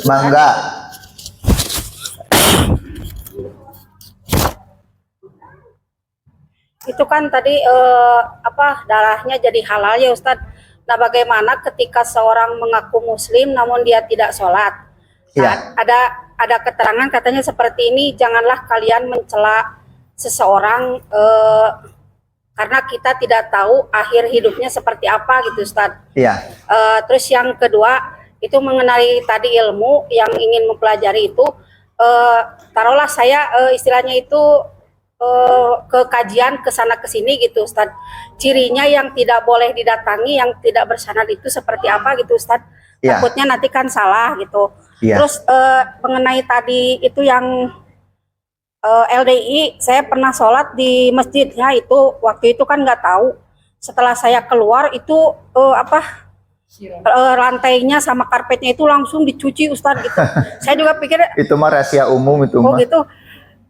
Mangga. Itu kan tadi darahnya jadi halal ya Ustaz. Nah, bagaimana ketika seorang mengaku muslim namun dia tidak sholat? Nah, ada keterangan katanya seperti ini, janganlah kalian mencela seseorang karena kita tidak tahu akhir hidupnya seperti apa gitu Ustaz. Iya. Terus yang kedua itu mengenai tadi ilmu yang ingin mempelajari itu, taruhlah saya istilahnya itu ke kajian kesana kesini gitu Ustaz. Cirinya yang tidak boleh didatangi, yang tidak bersanad itu seperti apa gitu Ustaz. Ya. Takutnya nanti kan salah gitu. Ya. Terus mengenai tadi itu yang LDI, saya pernah sholat di masjid ya, itu waktu itu kan nggak tahu. Setelah saya keluar itu lantainya sama karpetnya itu langsung dicuci Ustaz gitu. Saya juga pikir itu mah rahasia umum itu. Oh gitu.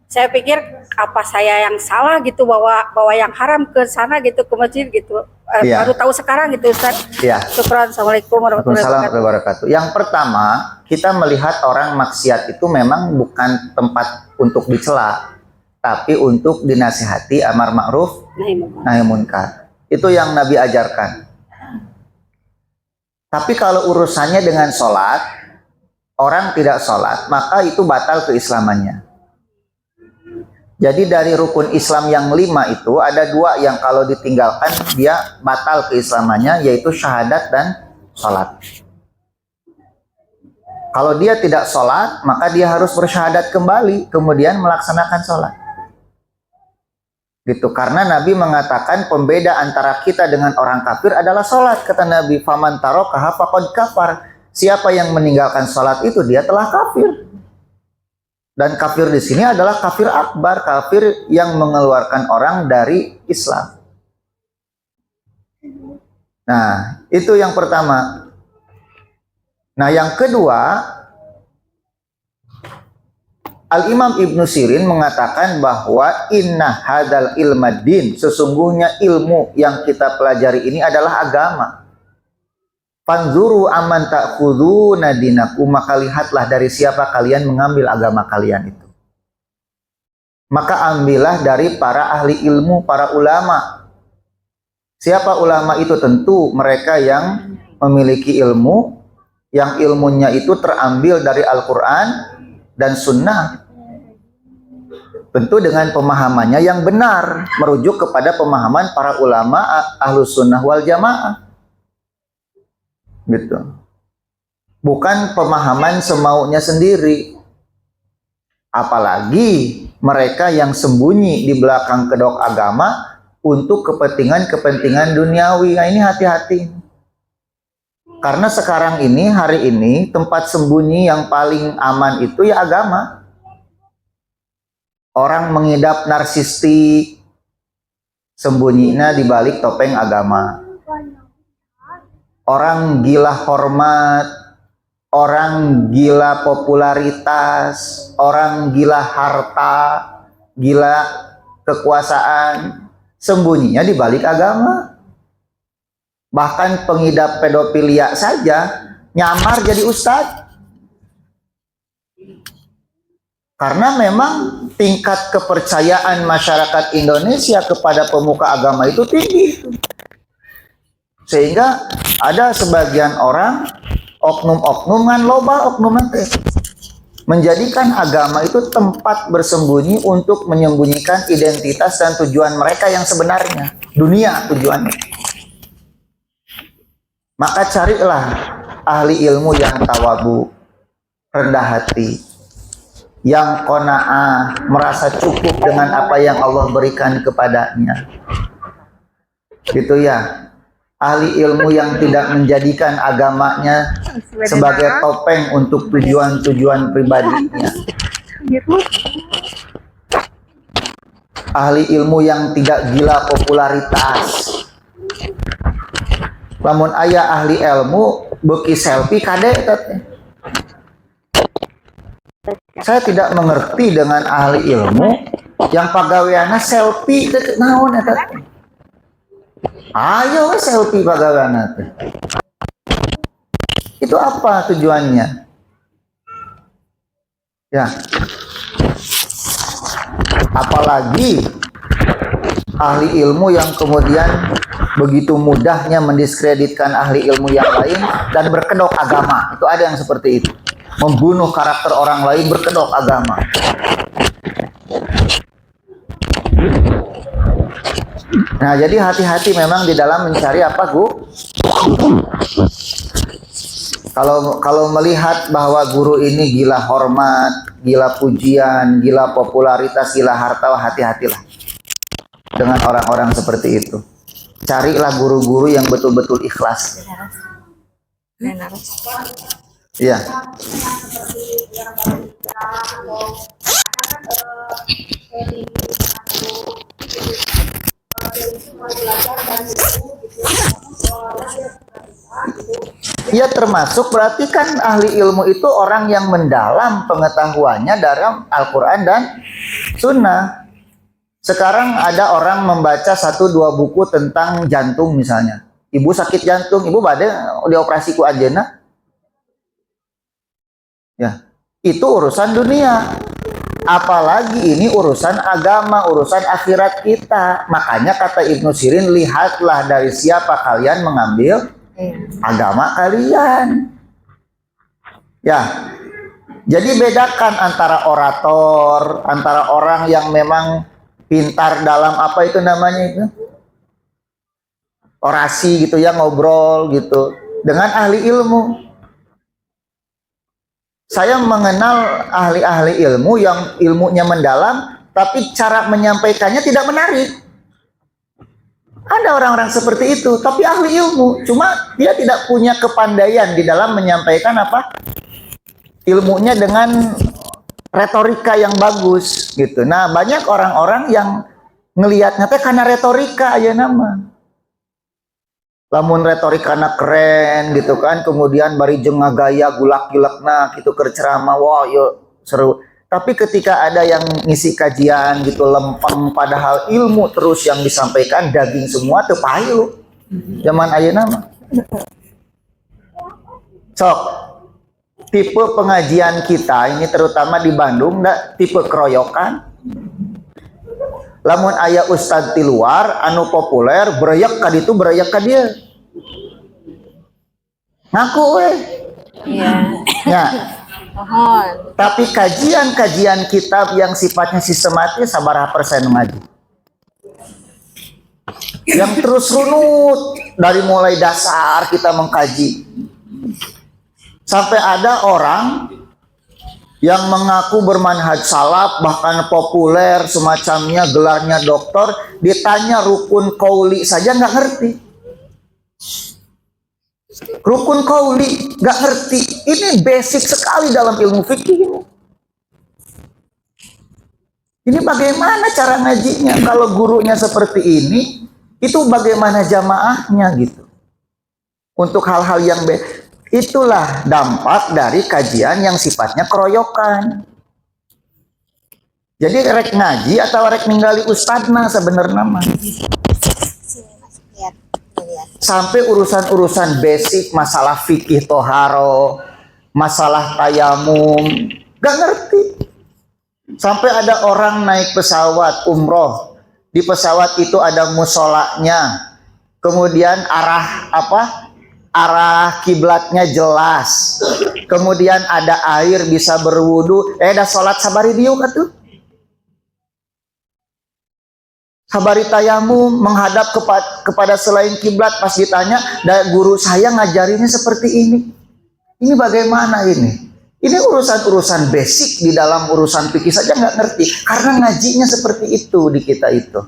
Saya pikir apa saya yang salah gitu bawa yang haram ke sana gitu, ke masjid gitu. Iya. Baru tahu sekarang gitu Ustaz. Iya. Syukran. Assalamualaikum warahmatullahi Waalaikumsalam wabarakatuh. warahmatullahi wabarakatuh. Yang pertama, kita melihat orang maksiat itu memang bukan tempat untuk dicela, tapi untuk dinasihati, amar ma'ruf nahi munkar. Itu yang Nabi ajarkan. Tapi kalau urusannya dengan sholat, orang tidak sholat, maka itu batal keislamannya. Jadi dari rukun Islam yang 5 itu ada 2 yang kalau ditinggalkan dia batal keislamannya, yaitu syahadat dan sholat. Kalau dia tidak sholat, maka dia harus bersyahadat kembali, kemudian melaksanakan sholat. Gitu, karena Nabi mengatakan pembeda antara kita dengan orang kafir adalah sholat. Kata Nabi, faman tarakaha faqad kafar. Siapa yang meninggalkan sholat itu dia telah kafir. Dan kafir di sini adalah kafir akbar, kafir yang mengeluarkan orang dari Islam. Nah, itu yang pertama. Nah, yang kedua, Al-Imam Ibnu Sirin mengatakan bahwa inna hadal ilmadin, sesungguhnya ilmu yang kita pelajari ini adalah agama. Fanzuru aman ta'khuduna dinakum, maka lihatlah dari siapa kalian mengambil agama kalian itu. Maka ambillah dari para ahli ilmu, para ulama. Siapa ulama itu? Tentu mereka yang memiliki ilmu, yang ilmunya itu terambil dari Al-Quran dan Sunnah. Tentu dengan pemahamannya yang benar, merujuk kepada pemahaman para ulama Ahlus Sunnah wal Jamaah. Gitu. Bukan pemahaman semaunya sendiri. Apalagi mereka yang sembunyi di belakang kedok agama untuk kepentingan-kepentingan duniawi. Nah, ini hati-hati. Karena sekarang ini, hari ini, tempat sembunyi yang paling aman itu ya agama. Orang mengidap narsistik, sembunyinya di balik topeng agama. Orang gila hormat, orang gila popularitas, orang gila harta, gila kekuasaan, sembunyinya di balik agama. Bahkan pengidap pedofilia saja nyamar jadi ustadz. Karena memang tingkat kepercayaan masyarakat Indonesia kepada pemuka agama itu tinggi. Sehingga ada sebagian orang, oknum-oknum kan loba oknum nanti, menjadikan agama itu tempat bersembunyi untuk menyembunyikan identitas dan tujuan mereka yang sebenarnya. Dunia tujuannya. Maka carilah ahli ilmu yang tawabu, rendah hati, yang qanaah, merasa cukup dengan apa yang Allah berikan kepadanya. Gitu ya. Ahli ilmu yang tidak menjadikan agamanya sebagai topeng untuk tujuan-tujuan pribadinya. Ahli ilmu yang tidak gila popularitas. Lamun aya ahli ilmu beuki selfie kade. Saya tidak mengerti dengan ahli ilmu yang pagaweana selfie naon eta. Ayo selfie pagaweana teh. Itu apa tujuannya? Ya. Apalagi ahli ilmu yang kemudian begitu mudahnya mendiskreditkan ahli ilmu yang lain dan berkedok agama. Itu ada yang seperti itu. Membunuh karakter orang lain berkedok agama. Nah, jadi hati-hati memang di dalam mencari apa, Bu? Kalau melihat bahwa guru ini gila hormat, gila pujian, gila popularitas, gila harta, hati-hatilah dengan orang-orang seperti itu. Carilah guru-guru yang betul-betul ikhlas. Iya. Ya termasuk berarti kan ahli ilmu itu orang yang mendalam pengetahuannya dalam Al-Quran dan sunnah. Sekarang ada orang membaca 1-2 buku tentang jantung misalnya. Ibu sakit jantung, ibu bade dioperasi ku anjeunna. Ya, itu urusan dunia. Apalagi ini urusan agama, urusan akhirat kita. Makanya kata Ibnu Sirin, lihatlah dari siapa kalian mengambil agama kalian. Ya, jadi bedakan antara orator, antara orang yang memang pintar dalam apa itu namanya itu, orasi gitu ya, ngobrol gitu, dengan ahli ilmu. Saya mengenal ahli-ahli ilmu yang ilmunya mendalam, tapi cara menyampaikannya tidak menarik. Ada orang-orang seperti itu, tapi ahli ilmu, cuma dia tidak punya kepandaian di dalam menyampaikan apa ilmunya dengan retorika yang bagus gitu. Nah, banyak orang-orang yang ngelihatnya teh karena retorika aja nama. Lamun retorikana keren gitu kan, kemudian bari jeung ngagaya gulak-gulakna gitu keur ceramah, wah yo seru. Tapi ketika ada yang ngisi kajian gitu lempeng, padahal ilmu terus yang disampaikan, daging semua teu payu. Zaman ayeuna mah. Sok, tipe pengajian kita ini terutama di Bandung tipe keroyokan. Lamun aya ustad di luar anu populer bereyak ka ditu bereyak ka dieu. Ngaku we. Iya. Ya. Mohon. Tapi kajian-kajian kitab yang sifatnya sistematis sabaraha persen ngaji? Yang terus runut dari mulai dasar kita mengkaji. Sampai ada orang yang mengaku bermanhaj salaf, bahkan populer semacamnya, gelarnya doktor, ditanya rukun qauli saja nggak ngerti. Rukun qauli nggak ngerti. Ini basic sekali dalam ilmu fikih ini. Ini bagaimana cara ngajinya? Kalau gurunya seperti ini, itu bagaimana jamaahnya gitu? Untuk hal-hal yang itulah dampak dari kajian yang sifatnya keroyokan. Jadi rek ngaji atau rek ninggali ustadna sebenarnya mah. Sampai urusan-urusan basic, masalah fikih toharo, masalah tayamum, gak ngerti. Sampai ada orang naik pesawat umroh, di pesawat itu ada musolanya, kemudian arah kiblatnya jelas, kemudian ada air bisa berwudu, dah sholat sabari diuk atuh. Sabari tayamum menghadap kepada selain kiblat. Pas ditanya, guru saya ngajarinnya seperti ini. Ini bagaimana ini? Ini urusan-urusan basic di dalam urusan fikih saja nggak ngerti, karena ngajinya seperti itu di kita itu.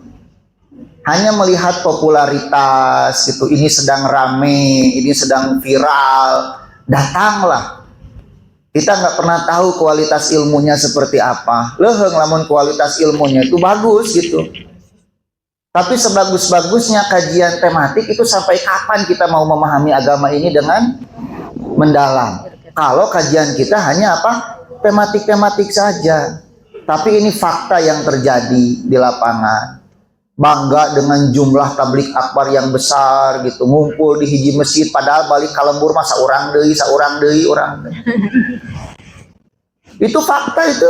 Hanya melihat popularitas gitu, ini sedang rame, ini sedang viral, datanglah. Kita nggak pernah tahu kualitas ilmunya seperti apa. Leheng lamun kualitas ilmunya itu bagus gitu. Tapi sebagus-bagusnya kajian tematik itu sampai kapan kita mau memahami agama ini dengan mendalam? Kalau kajian kita hanya apa? Tematik-tematik saja. Tapi ini fakta yang terjadi di lapangan. Bangga dengan jumlah tablik akbar yang besar gitu, ngumpul di hiji masjid, padahal balik kalembur masa orang deui orang. Itu fakta itu.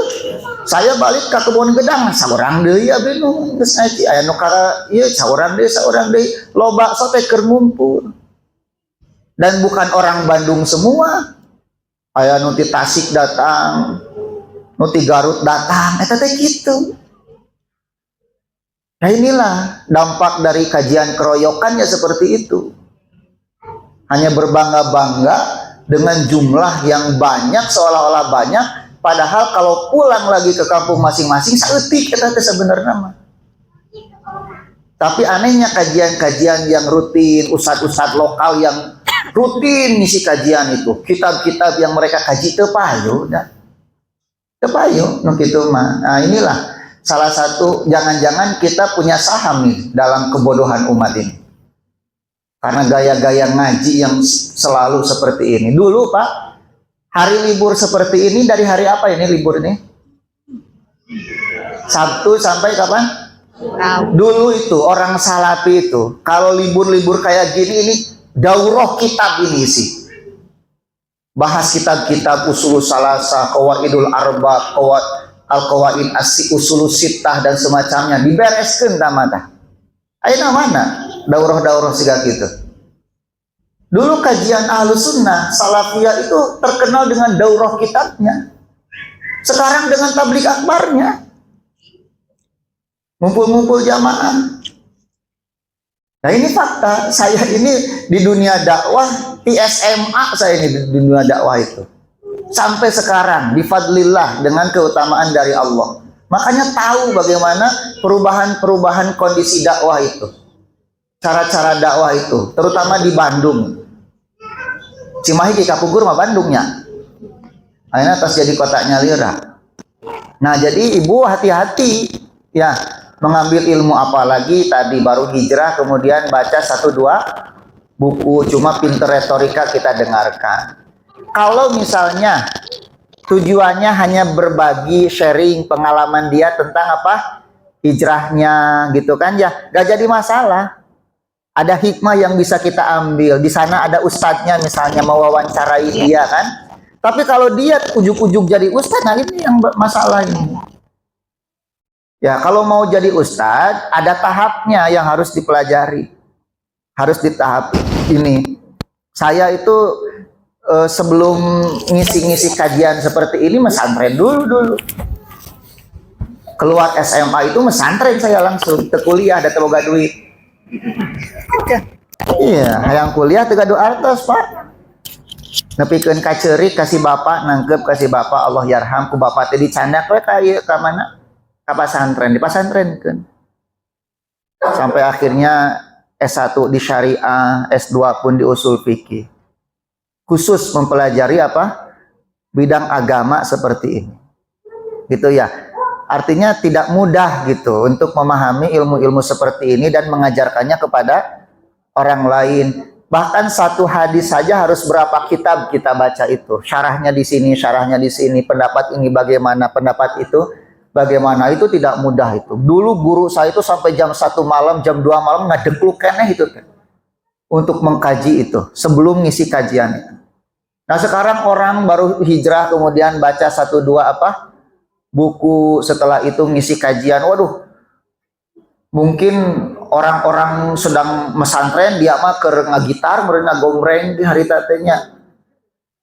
Saya balik ke kebun gedang saurang deui abdi nu geus ngaji, aya nu kara ieu saurang deui loba sote keur ngumpul. Dan bukan orang Bandung semua. Aya nu ti Tasik datang, nu ti Garut datang, eta teh kitu. Nah inilah dampak dari kajian keroyokannya seperti itu. Hanya berbangga-bangga dengan jumlah yang banyak, seolah-olah banyak, padahal kalau pulang lagi ke kampung masing-masing saeutik eta teh sebenarnya mah. Tapi anehnya kajian-kajian yang rutin, ustad-ustad lokal yang rutin ngisi kajian itu, kitab-kitab yang mereka kaji teu payu dah. Teu payu nu kitu mah. Nah inilah salah satu, jangan-jangan kita punya saham nih dalam kebodohan umat ini. Karena gaya-gaya ngaji yang selalu seperti ini. Dulu Pak, hari libur seperti ini dari hari apa ini libur ini? Sabtu sampai kapan? Rabu. Dulu itu orang Salafi itu kalau libur-libur kayak gini ini daurah kitab ini sih. Bahas kitab-kitab usul salasa, qawaidul arba, al-qawaid usul sittah dan semacamnya dibereskeun tamata. Ayeuna mana daurah-daurah siga gitu. Dulu kajian Ahlus Sunnah Salafiyah itu terkenal dengan daurah kitabnya. Sekarang dengan tablik akbarnya. Ngumpul-ngumpul jamaah. Nah ini fakta. Saya ini di dunia dakwah, di SMA saya ini di dunia dakwah itu. Sampai sekarang, bifadlillah dengan keutamaan dari Allah. Makanya tahu bagaimana perubahan-perubahan kondisi dakwah itu. Cara-cara dakwah itu, terutama di Bandung. Cimahi di Kapugur mah Bandungnya. Akhirnya atas jadi kotanya Lira. Nah jadi ibu hati-hati ya mengambil ilmu, apalagi tadi baru hijrah kemudian baca 1-2 buku, cuma pinter retorika kita dengarkan. Kalau misalnya tujuannya hanya berbagi sharing pengalaman dia tentang apa hijrahnya gitu kan ya, gak jadi masalah. Ada hikmah yang bisa kita ambil di sana, ada ustadznya misalnya mewawancarai dia kan. Tapi kalau dia ujuk-ujuk jadi ustadz, nah ini yang masalah ini. Ya, kalau mau jadi ustadz, ada tahapnya yang harus dipelajari. Harus di tahap ini. Saya itu sebelum ngisi-ngisi kajian seperti ini, mesantren dulu. Keluar SMA itu mesantren saya langsung. Kuliah, ada teboga duit. Iya, yang kuliah tega doa artos, Pak. Nepikeun kacerik kasih bapak, nangkep kasih bapak, Allah yarham ku bapak teh dicandak we ka ieu ka mana? Ka pasantren, di pasantren kan. Sampai akhirnya S1 di syariah, S2 pun di usul fikih. Khusus mempelajari apa? Bidang agama seperti ini. Gitu ya. Artinya tidak mudah gitu untuk memahami ilmu-ilmu seperti ini dan mengajarkannya kepada orang lain. Bahkan satu hadis saja harus berapa kitab kita baca itu. Syarahnya di sini, syarahnya di sini, pendapat ini bagaimana, pendapat itu bagaimana, itu tidak mudah itu. Dulu guru saya itu sampai jam 1 malam, jam 2 malam ngadengkluk keneh itu kan. Untuk mengkaji itu sebelum ngisi kajian itu. Nah, sekarang orang baru hijrah kemudian baca 1-2 apa? Buku, setelah itu ngisi kajian. Waduh. Mungkin orang-orang sedang mesantren dia mah keur ngagitar meureun ngagombreng di hari tatenya.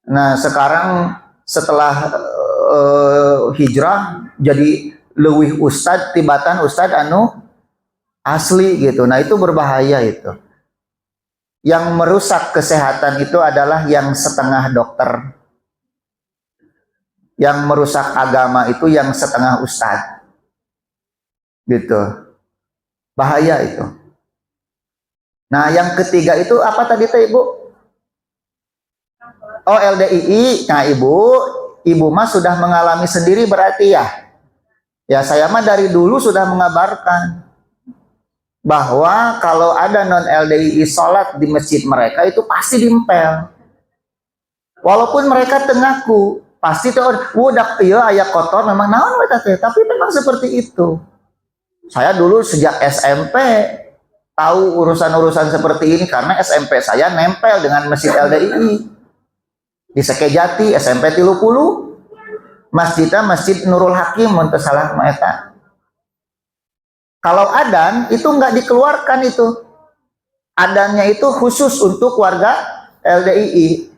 Nah, sekarang setelah hijrah jadi leuwih ustad tibatan ustad anu asli gitu. Nah, itu berbahaya itu. Yang merusak kesehatan itu adalah yang setengah dokter. Yang merusak agama itu yang setengah ustad. Gitu. Bahaya itu. Nah, yang ketiga itu apa tadi teh Ibu? Oh, LDII. Nah, Ibu mah sudah mengalami sendiri berarti ya. Ya, saya mah dari dulu sudah mengabarkan bahwa kalau ada non LDII sholat di masjid mereka itu pasti diempel. Walaupun mereka tengaku, pasti tuh udah iya aya kotor memang naon eta teh, tapi memang seperti itu. Saya dulu sejak SMP tahu urusan-urusan seperti ini karena SMP saya nempel dengan masjid LDII. Di Sekejati SMP 30 masjidnya Masjid Nurul Hakim mun teu salah mah eta. Kalau adan itu nggak dikeluarkan itu. Adannya itu khusus untuk warga LDII.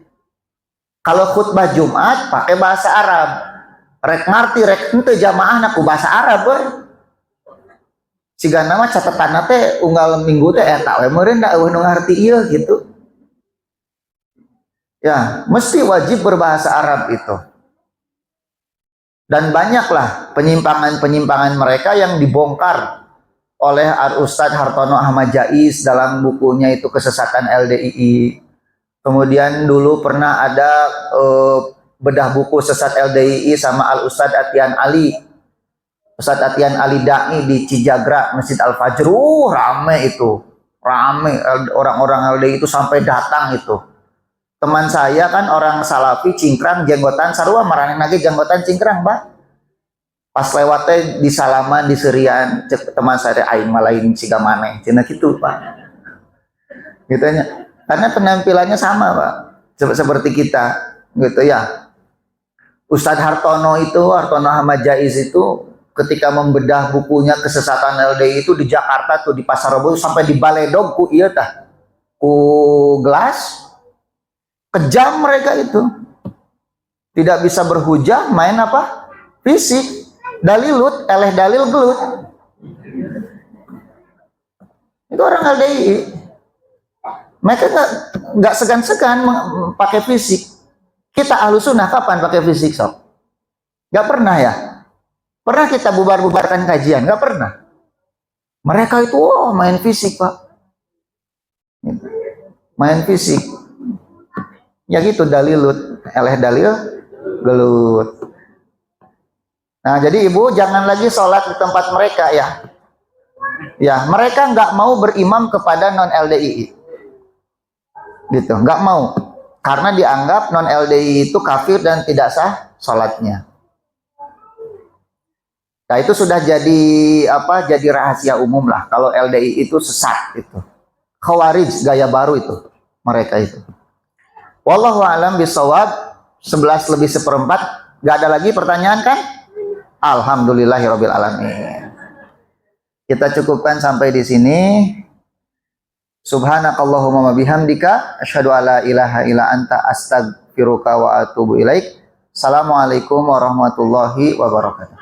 Kalau khutbah Jumat pakai bahasa Arab. Rek ngarti rek henteu jamaahna ku bahasa Arab we. Siga nama catatan teh unggal minggu teh eta we meureun da eueuh nu ngarti ieu gitu. Ya, mesti wajib berbahasa Arab itu. Dan banyaklah penyimpangan-penyimpangan mereka yang dibongkar oleh Ustadz Hartono Ahmad Jais dalam bukunya itu Kesesatan LDII. Kemudian dulu pernah ada bedah buku sesat LDII sama Al-Ustadz Atian Ali. Ustadz Atian Ali Da'i di Cijagra, Masjid Al-Fajr. Rame itu. Rame orang-orang LDII itu sampai datang itu. Teman saya kan orang Salafi cingkrang jenggotan sarua marane lagi jenggotan cingkrang, Mbak. Pas lewatnya di salaman di serian cek teman saya aing malain siga maneh cenah gitu Pak. Gitunya. Karena penampilannya sama Pak. Seperti kita gitu ya. Ustadz Hartono Ahmad Jaiz itu ketika membedah bukunya Kesesatan LDI itu di Jakarta tuh di Pasar Rebo sampai di Baledog ku ieu tah. Ku gelas kejam mereka itu. Tidak bisa berhujah, main apa? Fisik. Dalilut, eleh dalil gelut. Itu orang LDI. Mereka nggak segan-segan pakai fisik. Kita Ahlus Sunnah kapan pakai fisik sob? Nggak pernah ya. Pernah kita bubar-bubarkan kajian? Nggak pernah. Mereka itu main fisik Pak. Main fisik. Ya gitu dalilut, eleh dalil gelut. Nah, jadi ibu jangan lagi sholat di tempat mereka ya. Ya, mereka nggak mau berimam kepada non LDI. Gitu, nggak mau. Karena dianggap non LDI itu kafir dan tidak sah sholatnya. Nah, itu sudah jadi apa? Jadi rahasia umum lah. Kalau LDI itu sesat itu. Khawarij gaya baru itu mereka itu. Wallahu a'lam bishawab. 11:11. Gak ada lagi pertanyaan kan? Alhamdulillahirabbil alamin. Kita cukupkan sampai di sini. Subhanakallahumma wa bihamdika asyhadu alla ilaha illa anta astaghfiruka wa atubu ilaik. Assalamualaikum warahmatullahi wabarakatuh.